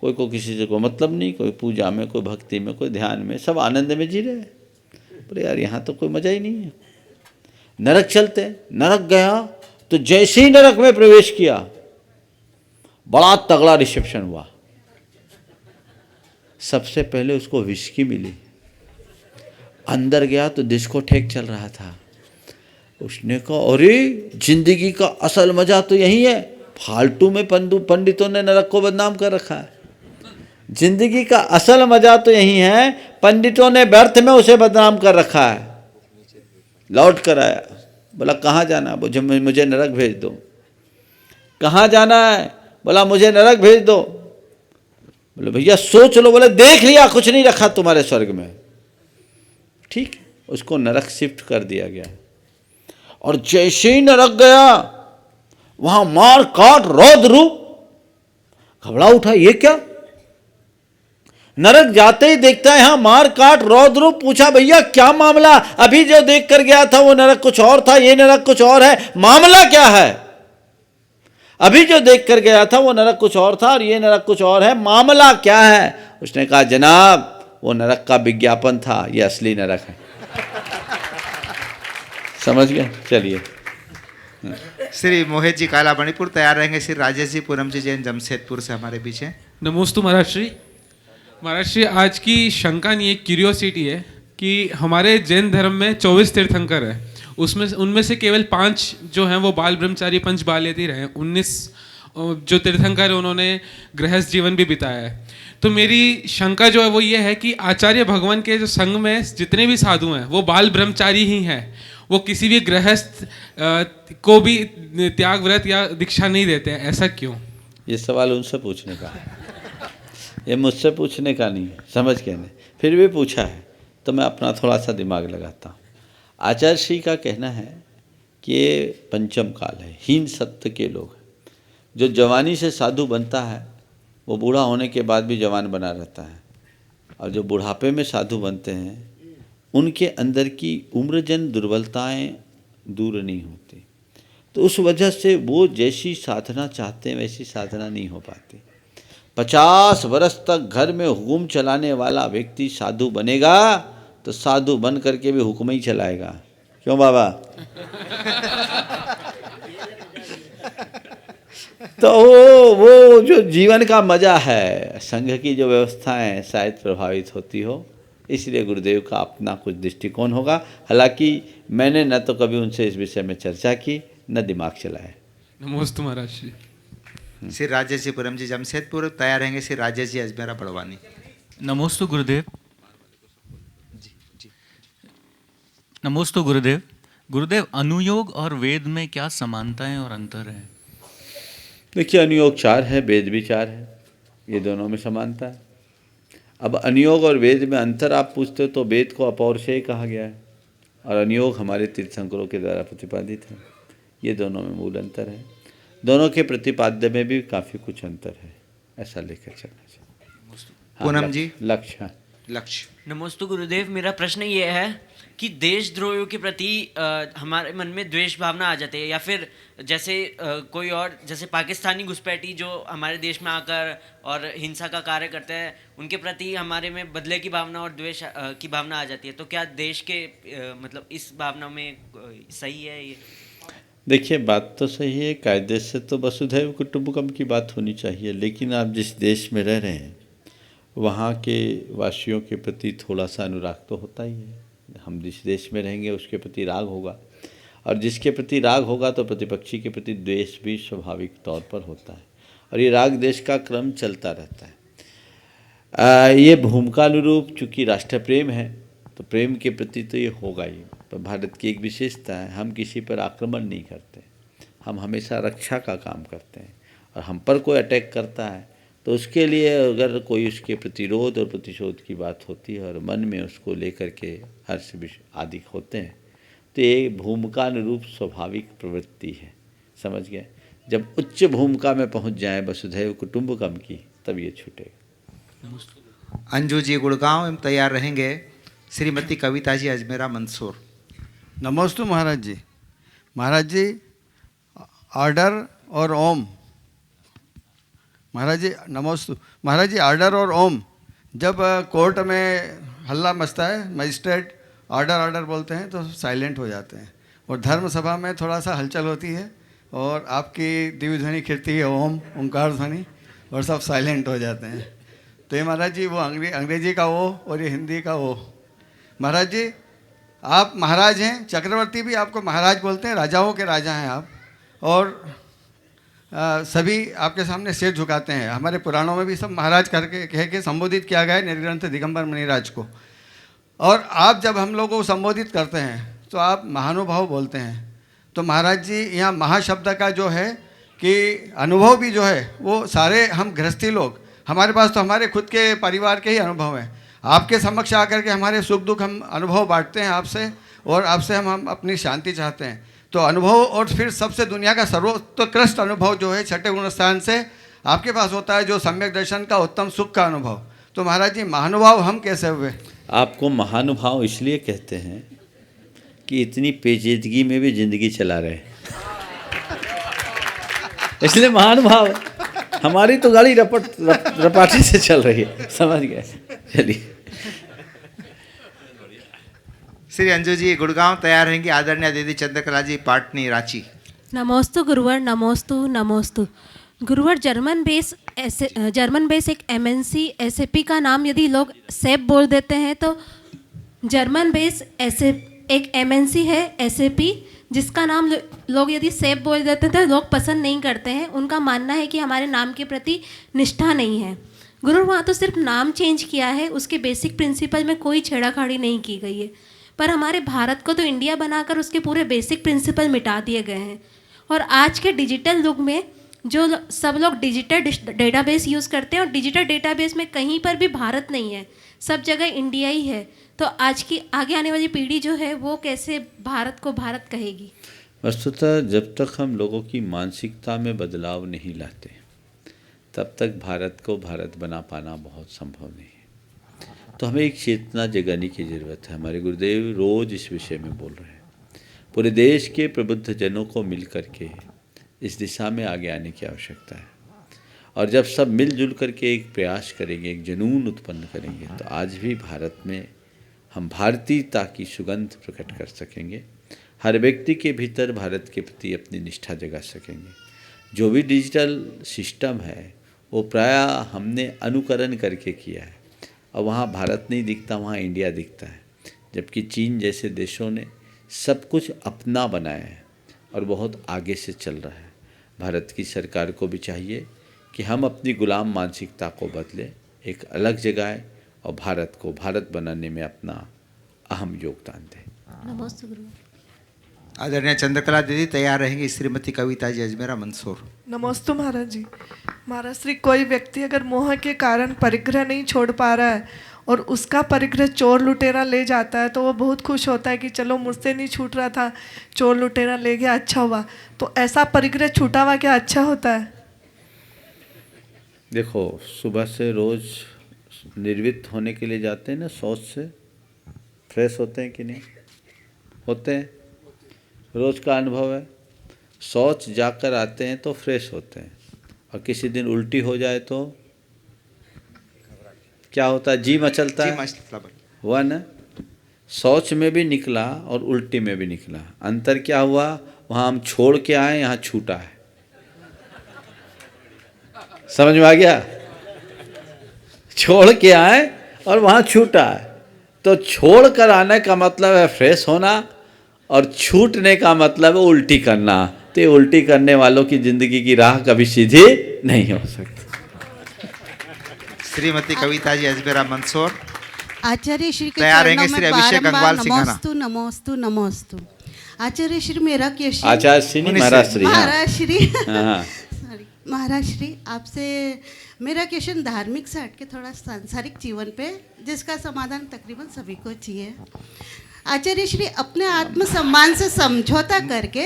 कोई को किसी से कोई मतलब नहीं, कोई पूजा में, कोई भक्ति में, कोई ध्यान में, सब आनंद में जी रहे। बोले यार, यहाँ तो कोई मजा ही नहीं है। नरक चलते, नरक गया, तो जैसे ही नरक में प्रवेश किया, बड़ा तगड़ा रिसेप्शन हुआ। सबसे पहले उसको विस्की मिली, अंदर गया तो डिस्कोथेक चल रहा था। उसने कहा, अरे जिंदगी का असल मजा तो यही है, फालतू में पंडितों ने नरक को बदनाम कर रखा है। जिंदगी का असल मजा तो यही है, पंडितों ने व्यर्थ में उसे बदनाम कर रखा है। लौट कर आया, बोला कहाँ जाना? मुझे नरक भेज दो। कहाँ जाना है? बोला मुझे नरक भेज दो। बोले भैया सोच लो। बोले देख लिया, कुछ नहीं रखा तुम्हारे स्वर्ग में। ठीक, उसको नरक शिफ्ट कर दिया गया, और जैसे ही नरक गया, वहां मार काट रौद्र रूप, घबरा उठा, ये क्या? नरक जाते ही देखता है यहाँ मार काट रौद्र रूप। पूछा भैया क्या मामला? अभी जो देख कर गया था वो नरक कुछ और था, ये नरक कुछ और है, मामला क्या है? अभी जो देख कर गया था वो नरक कुछ और था और ये नरक कुछ और है, मामला क्या है? उसने कहा जनाब वो नरक का विज्ञापन था, ये असली नरक है। समझ गए? चलिए। श्री मोहित जी काला मणिपुर तैयार रहेंगे। श्री राजेश जी पूनम जी जैन जमशेदपुर से हमारे बीच हैं। नमोस्तु महाराज श्री। महाराज श्री, आज की शंका नहीं, एक क्यूरियोसिटी है कि हमारे जैन धर्म में 24 तीर्थंकर है, उनमें से केवल 5 जो हैं वो बाल ब्रह्मचारी पंच बाल्यती रहे, 19 जो तीर्थंकर है उन्होंने गृहस्थ जीवन भी बिताया है। तो मेरी शंका जो है वो ये है कि आचार्य भगवान के जो संघ में जितने भी साधु हैं वो बाल ब्रह्मचारी ही हैं, वो किसी भी गृहस्थ को भी त्याग व्रत या दीक्षा नहीं देते हैं, ऐसा क्यों? ये सवाल उनसे पूछने का है, ये मुझसे पूछने का नहीं है। समझ गए नहीं? फिर भी पूछा है तो मैं अपना थोड़ा सा दिमाग लगाता हूँ। आचार्य श्री का कहना है कि ये पंचम काल है, हीन सत्य के लोग हैं। जो जवानी से साधु बनता है वो बूढ़ा होने के बाद भी जवान बना रहता है, और जो बुढ़ापे में साधु बनते हैं उनके अंदर की उम्रजन दुर्बलताएं दूर नहीं होती। तो उस वजह से वो जैसी साधना चाहते हैं वैसी साधना नहीं हो पाती। 50 वर्ष तक घर में हुक्म चलाने वाला व्यक्ति साधु बनेगा तो साधु बन करके भी हुक्म ही चलाएगा। क्यों बाबा? तो वो जो जीवन का मजा है, संघ की जो व्यवस्थाएं शायद प्रभावित होती हो, इसलिए गुरुदेव का अपना कुछ दृष्टिकोण होगा। हालांकि मैंने न तो कभी उनसे इस विषय में चर्चा की न दिमाग चलाया। नमोस्तु महाराज श्री। श्री राजेश जी पूनम जी जमशेदपुर तैयार रहेंगे। श्री राजेश जी अजमेरा बड़वानी। नमोस्तु गुरुदेव। नमोस्तु गुरुदेव। गुरुदेव, अनुयोग और वेद में क्या समानताएं और अंतर है? देखिए, अनुयोग 4 है, वेद भी 4 है, ये दोनों में समानता है। अब अनुयोग और वेद में अंतर आप पूछते हो तो वेद को अपौरुषेय कहा गया है और अनुयोग हमारे तीर्थंकरों के द्वारा प्रतिपादित है। ये दोनों में मूल अंतर है। दोनों के प्रतिपाद्य में भी काफ़ी कुछ अंतर है, ऐसा लेकर चलना चाहिए। पूनम जी। लक्ष्य। नमोस्तु गुरुदेव। मेरा प्रश्न ये है कि देशद्रोहियों के प्रति हमारे मन में द्वेष भावना आ जाती है, या फिर जैसे कोई और जैसे पाकिस्तानी घुसपैठी जो हमारे देश में आकर और हिंसा का कार्य करते हैं, उनके प्रति हमारे में बदले की भावना और द्वेष की भावना आ जाती है। तो क्या देश के मतलब इस भावना में सही है ये? देखिए, बात तो सही है, कायदे से तो वसुधैव कुटुंबकम की बात होनी चाहिए, लेकिन आप जिस देश में रह रहे हैं वहाँ के वासियों के प्रति थोड़ा सा अनुराग तो होता ही है। हम जिस देश में रहेंगे उसके प्रति राग होगा, और जिसके प्रति राग होगा तो प्रतिपक्षी के प्रति द्वेष भी स्वाभाविक तौर पर होता है, और ये राग देश का क्रम चलता रहता है। ये भूमिकानुरूप चूँकि राष्ट्र प्रेम है तो प्रेम के प्रति तो ये होगा ही। तो भारत की एक विशेषता है, हम किसी पर आक्रमण नहीं करते, हम हमेशा रक्षा का काम करते हैं, और हम पर कोई अटैक करता है तो उसके लिए अगर कोई उसके प्रतिरोध और प्रतिशोध की बात होती है और मन में उसको लेकर के हर्ष आदि होते हैं तो ये भूमिकानुरूप स्वाभाविक प्रवृत्ति है। समझ गए? जब उच्च भूमिका में पहुंच जाए वसुधैव कुटुंबकम की, तब ये छूटेगा। अंजू जी गुड़गांव एवं तैयार रहेंगे। श्रीमती कविता जी अजमेरा मंदसौर। नमोस्तु महाराज जी। महाराज जी, आर्डर और ओम। महाराज जी नमोस्तु। महाराज जी, आर्डर और ओम, जब कोर्ट में हल्ला मचता है, मजिस्ट्रेट आर्डर आर्डर बोलते हैं तो साइलेंट हो जाते हैं, और धर्म सभा में थोड़ा सा हलचल होती है और आपकी दिव्य ध्वनि खिड़ती है ओम, ओंकार ध्वनि, और सब साइलेंट हो जाते हैं। तो ये महाराज जी वो अंग्रेजी का वो और ये हिंदी का वो। महाराज जी, आप महाराज हैं, चक्रवर्ती भी आपको महाराज बोलते हैं, राजाओं के राजा हैं आप, और सभी आपके सामने सिर झुकाते हैं। हमारे पुराणों में भी सब महाराज करके कह के संबोधित किया गया है, निर्ग्रंथ दिगंबर मुनिराज को। और आप जब हम लोगों को संबोधित करते हैं तो आप महानुभाव बोलते हैं। तो महाराज जी, यहाँ महाशब्द का जो है कि अनुभव भी जो है वो सारे हम गृहस्थी लोग, हमारे पास तो हमारे खुद के परिवार के ही अनुभव हैं। आपके समक्ष आकर के हमारे सुख दुख हम अनुभव बांटते हैं आपसे, और आपसे हम अपनी शांति चाहते हैं। तो अनुभव, और फिर सबसे दुनिया का सर्वोत्कृष्ट अनुभव जो है छठे गुण स्थान से आपके पास होता है, जो सम्यक दर्शन का उत्तम सुख का अनुभव। तो महाराज जी, महानुभाव हम कैसे हुए? आपको महानुभाव इसलिए कहते हैं कि इतनी पेचीदगी में भी जिंदगी चला रहे। इसलिए महानुभाव हमारी तो गाड़ी रपाटे से चल रही है, समझ गए। चलिए श्री अंजू जी गुड़गांव तैयार रहेंगे। आदरणीय दीदी चंद्रकला जी पाटनी रांची। नमोस्तु गुरुवर, नमोस्तु नमोस्तु गुरुवर। जर्मन बेस एक MNC SAP का नाम यदि लोग SAP बोल देते हैं तो जर्मन बेस एक MNC है SAP, जिसका नाम लोग यदि SAP बोल देते हैं तो लोग पसंद नहीं करते हैं। उनका मानना है कि हमारे नाम के प्रति निष्ठा नहीं है। गुरुवर वहाँ तो सिर्फ नाम चेंज किया है, उसके बेसिक प्रिंसिपल में कोई छेड़ाखाड़ी नहीं की गई है। पर हमारे भारत को तो इंडिया बनाकर उसके पूरे बेसिक प्रिंसिपल मिटा दिए गए हैं। और आज के डिजिटल युग में जो सब लोग डिजिटल डेटाबेस यूज़ करते हैं और डिजिटल डेटाबेस में कहीं पर भी भारत नहीं है, सब जगह इंडिया ही है। तो आज की आगे आने वाली पीढ़ी जो है वो कैसे भारत को भारत कहेगी? वस्तुतः जब तक हम लोगों की मानसिकता में बदलाव नहीं लाते तब तक भारत को भारत बना पाना बहुत संभव नहीं है। तो हमें एक चेतना जगाने की ज़रूरत है। हमारे गुरुदेव रोज़ इस विषय में बोल रहे हैं। पूरे देश के प्रबुद्ध जनों को मिल करके इस दिशा में आगे आने की आवश्यकता है। और जब सब मिलजुल करके एक प्रयास करेंगे, एक जुनून उत्पन्न करेंगे, तो आज भी भारत में हम भारतीयता की सुगंध प्रकट कर सकेंगे। हर व्यक्ति के भीतर भारत के प्रति अपनी निष्ठा जगा सकेंगे। जो भी डिजिटल सिस्टम है वो प्रायः हमने अनुकरण करके किया है, और वहाँ भारत नहीं दिखता, वहाँ इंडिया दिखता है। जबकि चीन जैसे देशों ने सब कुछ अपना बनाया है और बहुत आगे से चल रहा है। भारत की सरकार को भी चाहिए कि हम अपनी गुलाम मानसिकता को बदलें, एक अलग जगह और भारत को भारत बनाने में अपना अहम योगदान दें। नमस्ते गुरु। आदरणीय चंद्रकला दीदी तैयार रहेंगी। श्रीमती कविता जी अजमेरा मंसूर। नमस्ते महाराज जी। महाराज श्री, कोई व्यक्ति अगर मोह के कारण परिग्रह नहीं छोड़ पा रहा है और उसका परिग्रह चोर लुटेरा ले जाता है तो वो बहुत खुश होता है कि चलो मुझसे नहीं छूट रहा था, चोर लुटेरा ले गया, अच्छा हुआ। तो ऐसा परिग्रह छूटा हुआ क्या अच्छा होता है? देखो, सुबह से रोज़ निर्वृत्त होने के लिए जाते हैं ना, शौच से फ्रेश होते हैं कि नहीं होते हैं? रोज़ का अनुभव है। शौच जाकर आते हैं तो फ्रेश होते हैं, और किसी दिन उल्टी हो जाए तो क्या होता है? जी मचलता है। हुआ ना? शौच में भी निकला और उल्टी में भी निकला। अंतर क्या हुआ? वहाँ हम छोड़ के आए, यहाँ छूटा है। समझ में आ गया? छोड़ के आए और वहाँ छूटा है। तो छोड़ कर आने का मतलब है फ्रेश होना, और छूटने का मतलब है उल्टी करना। तो ये उल्टी करने वालों की जिंदगी की राह कभी सीधी नहीं हो सकती। श्रीमती कविता जी अजमेरा मंसूर। आचार्य श्री के तैयार रहेंगे। चरणों श्री में अभिषेक बारंबार गंगवाल सिंघाना। नमोस्तु नमोस्तु नमोस्तु। आचार्य श्री, मेरा क्वेश्चन आचार्य श्री नहीं, महाराज श्री। महाराज श्री हाँ। सॉरी, महाराज श्री, आपसे मेरा क्वेश्चन धार्मिक से हट के थोड़ा सांसारिक जीवन पे, जिसका समाधान तकरीबन सभी को चाहिए। आचार्य श्री, अपने आत्मसम्मान से समझौता करके,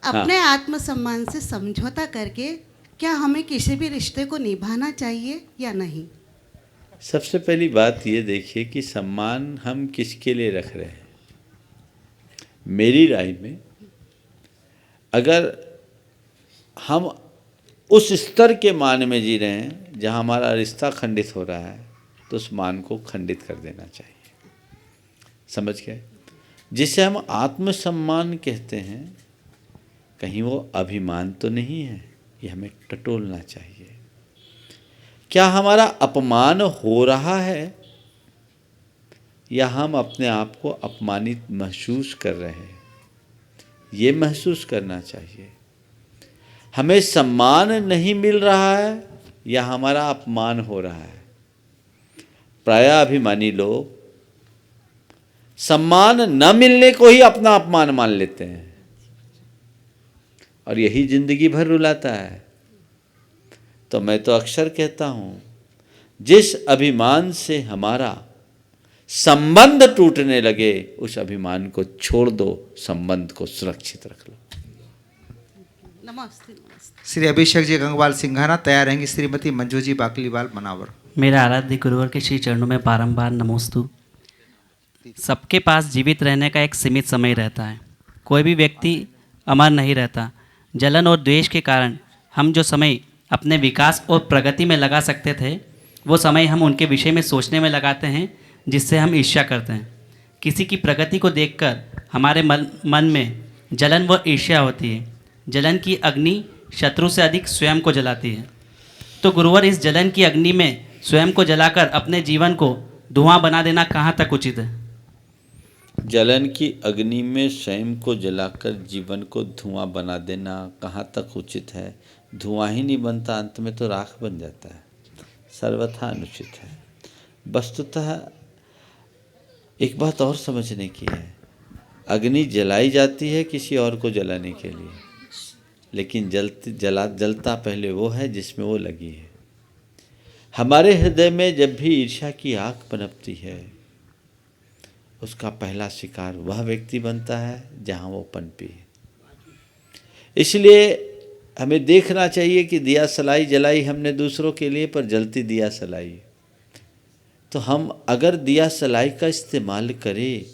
अपने आत्मसम्मान से समझौता करके क्या हमें किसी भी रिश्ते को निभाना चाहिए या नहीं? सबसे पहली बात ये देखिए कि सम्मान हम किसके लिए रख रहे हैं। मेरी राय में अगर हम उस स्तर के मान में जी रहे हैं जहाँ हमारा रिश्ता खंडित हो रहा है, तो उस मान को खंडित कर देना चाहिए। समझ गए? जिसे हम आत्मसम्मान कहते हैं, कहीं वो अभिमान तो नहीं है, ये हमें टटोलना चाहिए। क्या हमारा अपमान हो रहा है या हम अपने आप को अपमानित महसूस कर रहे हैं? ये महसूस करना चाहिए। हमें सम्मान नहीं मिल रहा है या हमारा अपमान हो रहा है? प्रायः अभिमानी लोग सम्मान न मिलने को ही अपना अपमान मान लेते हैं, और यही जिंदगी भर रुलाता है। तो मैं तो अक्सर कहता हूँ, जिस अभिमान से हमारा संबंध टूटने लगे, उस अभिमान को छोड़ दो, संबंध को सुरक्षित रख लो। नमस्ते। श्री अभिषेक जी गंगवाल सिंघाना तैयार रहेंगी। श्रीमती मंजू जी बाकलीवाल मनावर। मेरा आराध्य गुरुवर के श्री चरणों में बारंबार नमोस्तु। सबके पास जीवित रहने का एक सीमित समय रहता है। कोई भी व्यक्ति अमर नहीं रहता। जलन और द्वेष के कारण हम जो समय अपने विकास और प्रगति में लगा सकते थे, वो समय हम उनके विषय में सोचने में लगाते हैं, जिससे हम ईर्ष्या करते हैं। किसी की प्रगति को देखकर हमारे मन में जलन व ईर्ष्या होती है। जलन की अग्नि शत्रु से अधिक स्वयं को जलाती है। तो गुरुवर, इस जलन की अग्नि में स्वयं को जलाकर अपने जीवन को धुआं बना देना कहाँ तक उचित है? जलन की अग्नि में स्वयं को जलाकर जीवन को धुआं बना देना कहाँ तक उचित है? धुआं ही नहीं बनता, अंत में तो राख बन जाता है। सर्वथा अनुचित है। वस्तुतः एक बात और समझने की है, अग्नि जलाई जाती है किसी और को जलाने के लिए, लेकिन जलता पहले वो है जिसमें वो लगी है। हमारे हृदय में जब भी ईर्ष्या की आग पनपती है, उसका पहला शिकार वह व्यक्ति बनता है जहाँ वो पनपी है। इसलिए हमें देखना चाहिए कि दिया सलाई जलाई हमने दूसरों के लिए, पर जलती दिया सलाई। तो हम अगर दिया सलाई का इस्तेमाल करें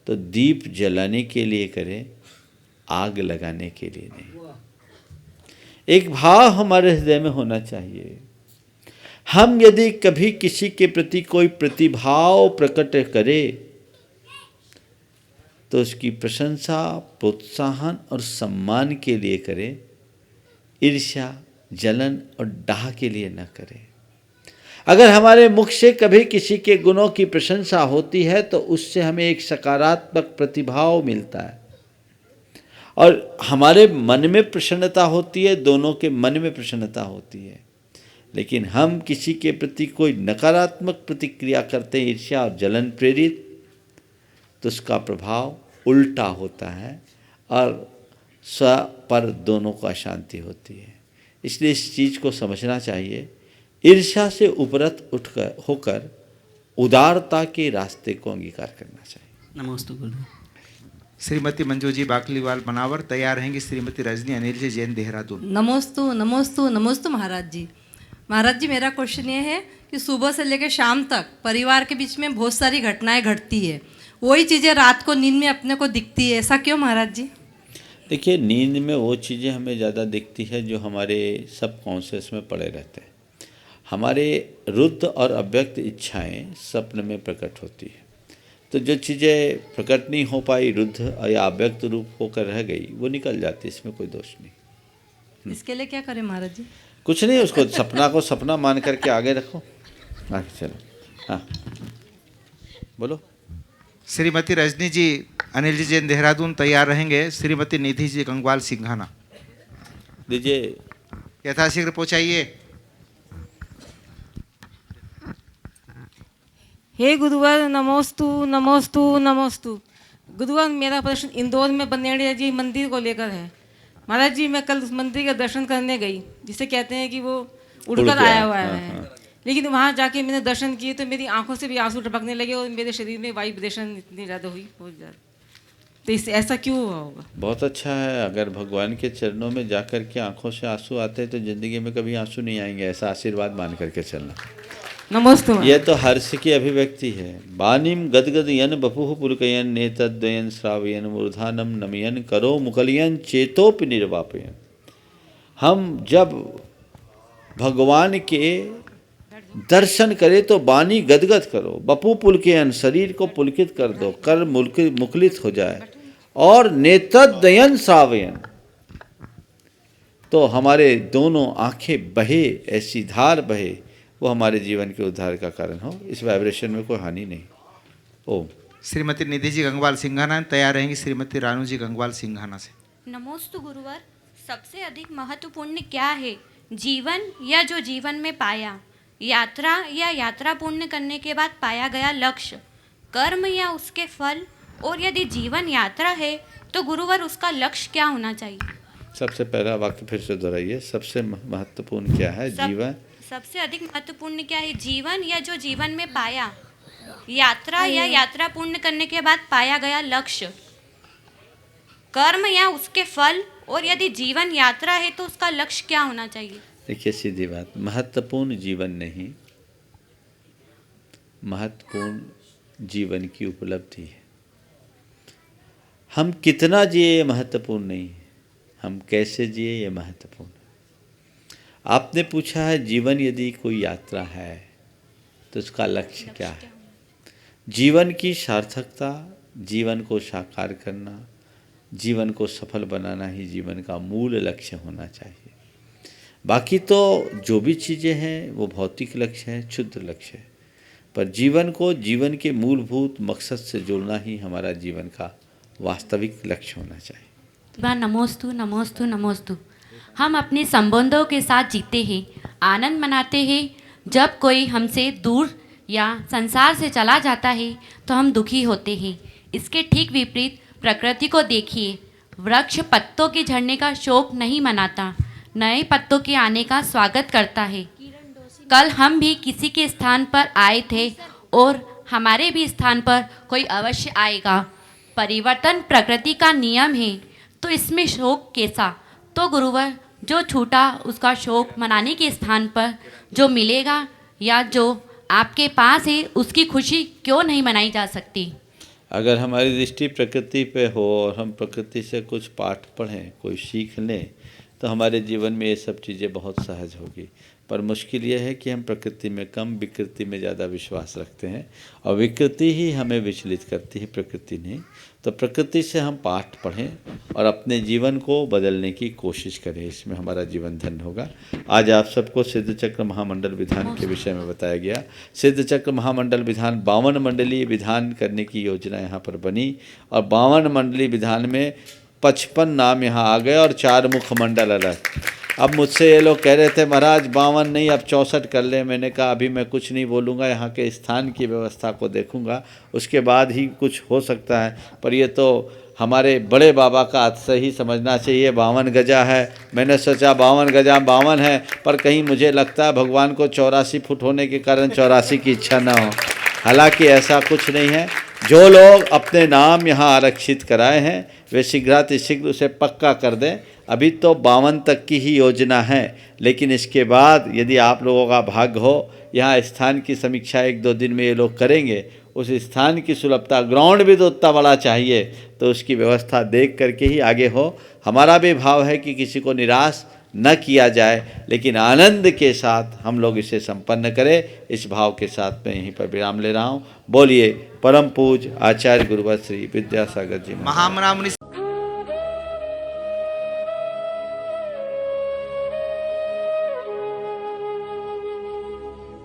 तो दीप जलाने के लिए करें, आग लगाने के लिए नहीं। एक भाव हमारे हृदय में होना चाहिए। हम यदि कभी किसी के प्रति कोई प्रतिभाव प्रकट करें तो उसकी प्रशंसा, प्रोत्साहन और सम्मान के लिए करें, ईर्ष्या, जलन और डाह के लिए न करें। अगर हमारे मुख से कभी किसी के गुणों की प्रशंसा होती है तो उससे हमें एक सकारात्मक प्रतिभाव मिलता है और हमारे मन में प्रसन्नता होती है, दोनों के मन में प्रसन्नता होती है। लेकिन हम किसी के प्रति कोई नकारात्मक प्रतिक्रिया करते हैं, ईर्ष्या और जलन प्रेरित, तो उसका प्रभाव उल्टा होता है और स्व पर दोनों को अशांति होती है। इसलिए इस चीज़ को समझना चाहिए। ईर्ष्या से उपरत होकर उदारता के रास्ते को अंगीकार करना चाहिए। नमस्ते गुरु। श्रीमती मंजू जी बाकलीवाल बनावर तैयार रहेंगी। श्रीमती रजनी अनिल जी जैन देहरादून। नमोस्तु नमोस्तु नमोस्तु महाराज जी। महाराज जी, मेरा क्वेश्चन ये है कि सुबह से लेकर शाम तक परिवार के बीच में बहुत सारी घटनाएं घटती है, वही चीज़ें रात को नींद में अपने को दिखती है, ऐसा क्यों महाराज जी? देखिए, नींद में वो चीज़ें हमें ज़्यादा दिखती है जो हमारे सब कॉन्शियस में पड़े रहते हैं। हमारे रुद्ध और अव्यक्त इच्छाएं स्वप्न में प्रकट होती है। तो जो चीज़ें प्रकट नहीं हो पाई, रुद्ध या अव्यक्त रूप होकर रह गई, वो निकल जाती, इसमें कोई दोष नहीं। इसके लिए क्या करें महाराज जी? कुछ नहीं, उसको सपना को सपना मान करके आगे रखो, आगे चलो। हाँ बोलो। श्रीमती रजनी जी अनिल जी जैन देहरादून तैयार रहेंगे। श्रीमती निधि जी गंगवाल सिंघाना दीजिए, यथाशीघ्र पहुँचाइए। हे गुरुवर, नमोस्तु नमोस्तु नमोस्तु। गुरुवर, मेरा प्रश्न इंदौर में बनेड़िया जी मंदिर को लेकर है। महाराज जी, मैं कल उस मंदिर का दर्शन करने गई, जिसे कहते हैं कि वो उड़कर आया हुआ है। लेकिन वहाँ जाके मैंने दर्शन किए तो मेरी आंखों से भी आंसू टपकने लगे और मेरे शरीर में वाइब्रेशन इतनी ज़्यादा हुई, बहुत ज़्यादा। तो इससे ऐसा क्यों हुआ होगा? बहुत अच्छा है। अगर भगवान के चरणों में जाकर के आंखों से आंसू आते हैं तो जिंदगी में कभी आंसू नहीं आएंगे, ऐसा आशीर्वाद मान करके चलना। नमस्ते। यह तो हर्ष की अभिव्यक्ति है। बानीम गदगद यन बपुः पुलकयन नेतद्वयन श्रावयन मूर्धानम नमयन करो मुकलयन चेतोपि निर्वापयन। हम जब भगवान के दर्शन करें तो बानी गदगद करो, बपु पुलकयन शरीर को पुलकित कर दो, कर मुखलित हो जाए, और नेतद्वयन श्रावयन तो हमारे दोनों आंखें बहे, ऐसी धार बहे वो हमारे जीवन के उद्धार का कारण हो। इस वाइब्रेशन में कोई हानि नहीं। ओम। श्रीमती निधि जी गंगवाल सिंघाना तैयार रहेंगी। श्रीमती रानू जी गंगवाल सिंघाना से। नमोस्तु गुरुवर। सबसे अधिक महत्वपूर्ण क्या है, जीवन या जो जीवन में पाया, यात्रा या यात्रा पूर्ण करने के बाद पाया गया लक्ष्य, कर्म या उसके फल, और यदि जीवन यात्रा है तो गुरुवर उसका लक्ष्य क्या होना चाहिए? सबसे पहला वाक्य फिर से दोहराइए। सबसे महत्वपूर्ण क्या है? जीवन सबसे अधिक महत्वपूर्ण क्या है, जीवन या जो जीवन में पाया, यात्रा या यात्रा पूर्ण करने के बाद पाया गया लक्ष्य, कर्म या उसके फल, और यदि जीवन यात्रा है तो उसका लक्ष्य क्या होना चाहिए? देखिए, सीधी बात, महत्वपूर्ण जीवन नहीं, महत्वपूर्ण जीवन की उपलब्धि है। हम कितना जिए महत्वपूर्ण नहीं है, हम कैसे जिए ये महत्वपूर्ण है। आपने पूछा है जीवन यदि कोई यात्रा है तो उसका लक्ष्य क्या है। जीवन की सार्थकता, जीवन को साकार करना, जीवन को सफल बनाना ही जीवन का मूल लक्ष्य होना चाहिए। बाकी तो जो भी चीज़ें हैं वो भौतिक लक्ष्य है, क्षुद्र लक्ष्य है, पर जीवन को जीवन के मूलभूत मकसद से जोड़ना ही हमारा जीवन का वास्तविक लक्ष्य होना चाहिए। वाह, नमोस्तु नमोस्तु नमोस्तु। हम अपने संबंधों के साथ जीते हैं, आनंद मनाते हैं। जब कोई हमसे दूर या संसार से चला जाता है तो हम दुखी होते हैं। इसके ठीक विपरीत प्रकृति को देखिए। वृक्ष पत्तों के झड़ने का शोक नहीं मनाता, नए पत्तों के आने का स्वागत करता है। कल हम भी किसी के स्थान पर आए थे और हमारे भी स्थान पर कोई अवश्य आएगा। परिवर्तन प्रकृति का नियम है, तो इसमें शोक कैसा। तो गुरुवर, जो छूटा उसका शोक मनाने के स्थान पर जो मिलेगा या जो आपके पास है उसकी खुशी क्यों नहीं मनाई जा सकती। अगर हमारी दृष्टि प्रकृति पे हो और हम प्रकृति से कुछ पाठ पढ़ें, कोई सीख लें, तो हमारे जीवन में ये सब चीज़ें बहुत सहज होगी। पर मुश्किल ये है कि हम प्रकृति में कम, विकृति में ज़्यादा विश्वास रखते हैं और विकृति ही हमें विचलित करती है, प्रकृति नहीं। तो प्रकृति से हम पाठ पढ़ें और अपने जीवन को बदलने की कोशिश करें, इसमें हमारा जीवन धन्य होगा। आज आप सबको सिद्ध चक्र महामंडल विधान के विषय में बताया गया। सिद्ध चक्र महामंडल विधान 52 मंडलीय विधान करने की योजना यहाँ पर बनी और 52 मंडलीय विधान में 55 नाम यहाँ आ गए और 4 मुखमंडल अलग। अब मुझसे ये लोग कह रहे थे महाराज 52 नहीं अब 64 कर ले। मैंने कहा अभी मैं कुछ नहीं बोलूँगा, यहाँ के स्थान की व्यवस्था को देखूँगा, उसके बाद ही कुछ हो सकता है। पर ये तो हमारे बड़े बाबा का हाथ से ही समझना चाहिए। 52 गजा है, मैंने सोचा 52 गजा 52 है, पर कहीं मुझे लगता है भगवान को 84 फुट होने के कारण 84 की इच्छा ना हो। हालांकि ऐसा कुछ नहीं है। जो लोग अपने नाम यहाँ आरक्षित कराए हैं वे शीघ्रातिशीघ्र उसे पक्का कर दें। अभी तो 52 तक की ही योजना है, लेकिन इसके बाद यदि आप लोगों का भाग्य हो, यहाँ स्थान की समीक्षा 1-2 दिन में ये लोग करेंगे। उस स्थान की सुलभता, ग्राउंड भी तो उतना बड़ा चाहिए, तो उसकी व्यवस्था देख करके ही आगे हो। हमारा भी भाव है कि किसी को निराश न किया जाए, लेकिन आनंद के साथ हम लोग इसे संपन्न करें। इस भाव के साथ मैं यहीं पर विराम ले रहा हूँ। बोलिए परम पूज आचार्य गुरुवर श्री विद्यासागर जी महामना मुनि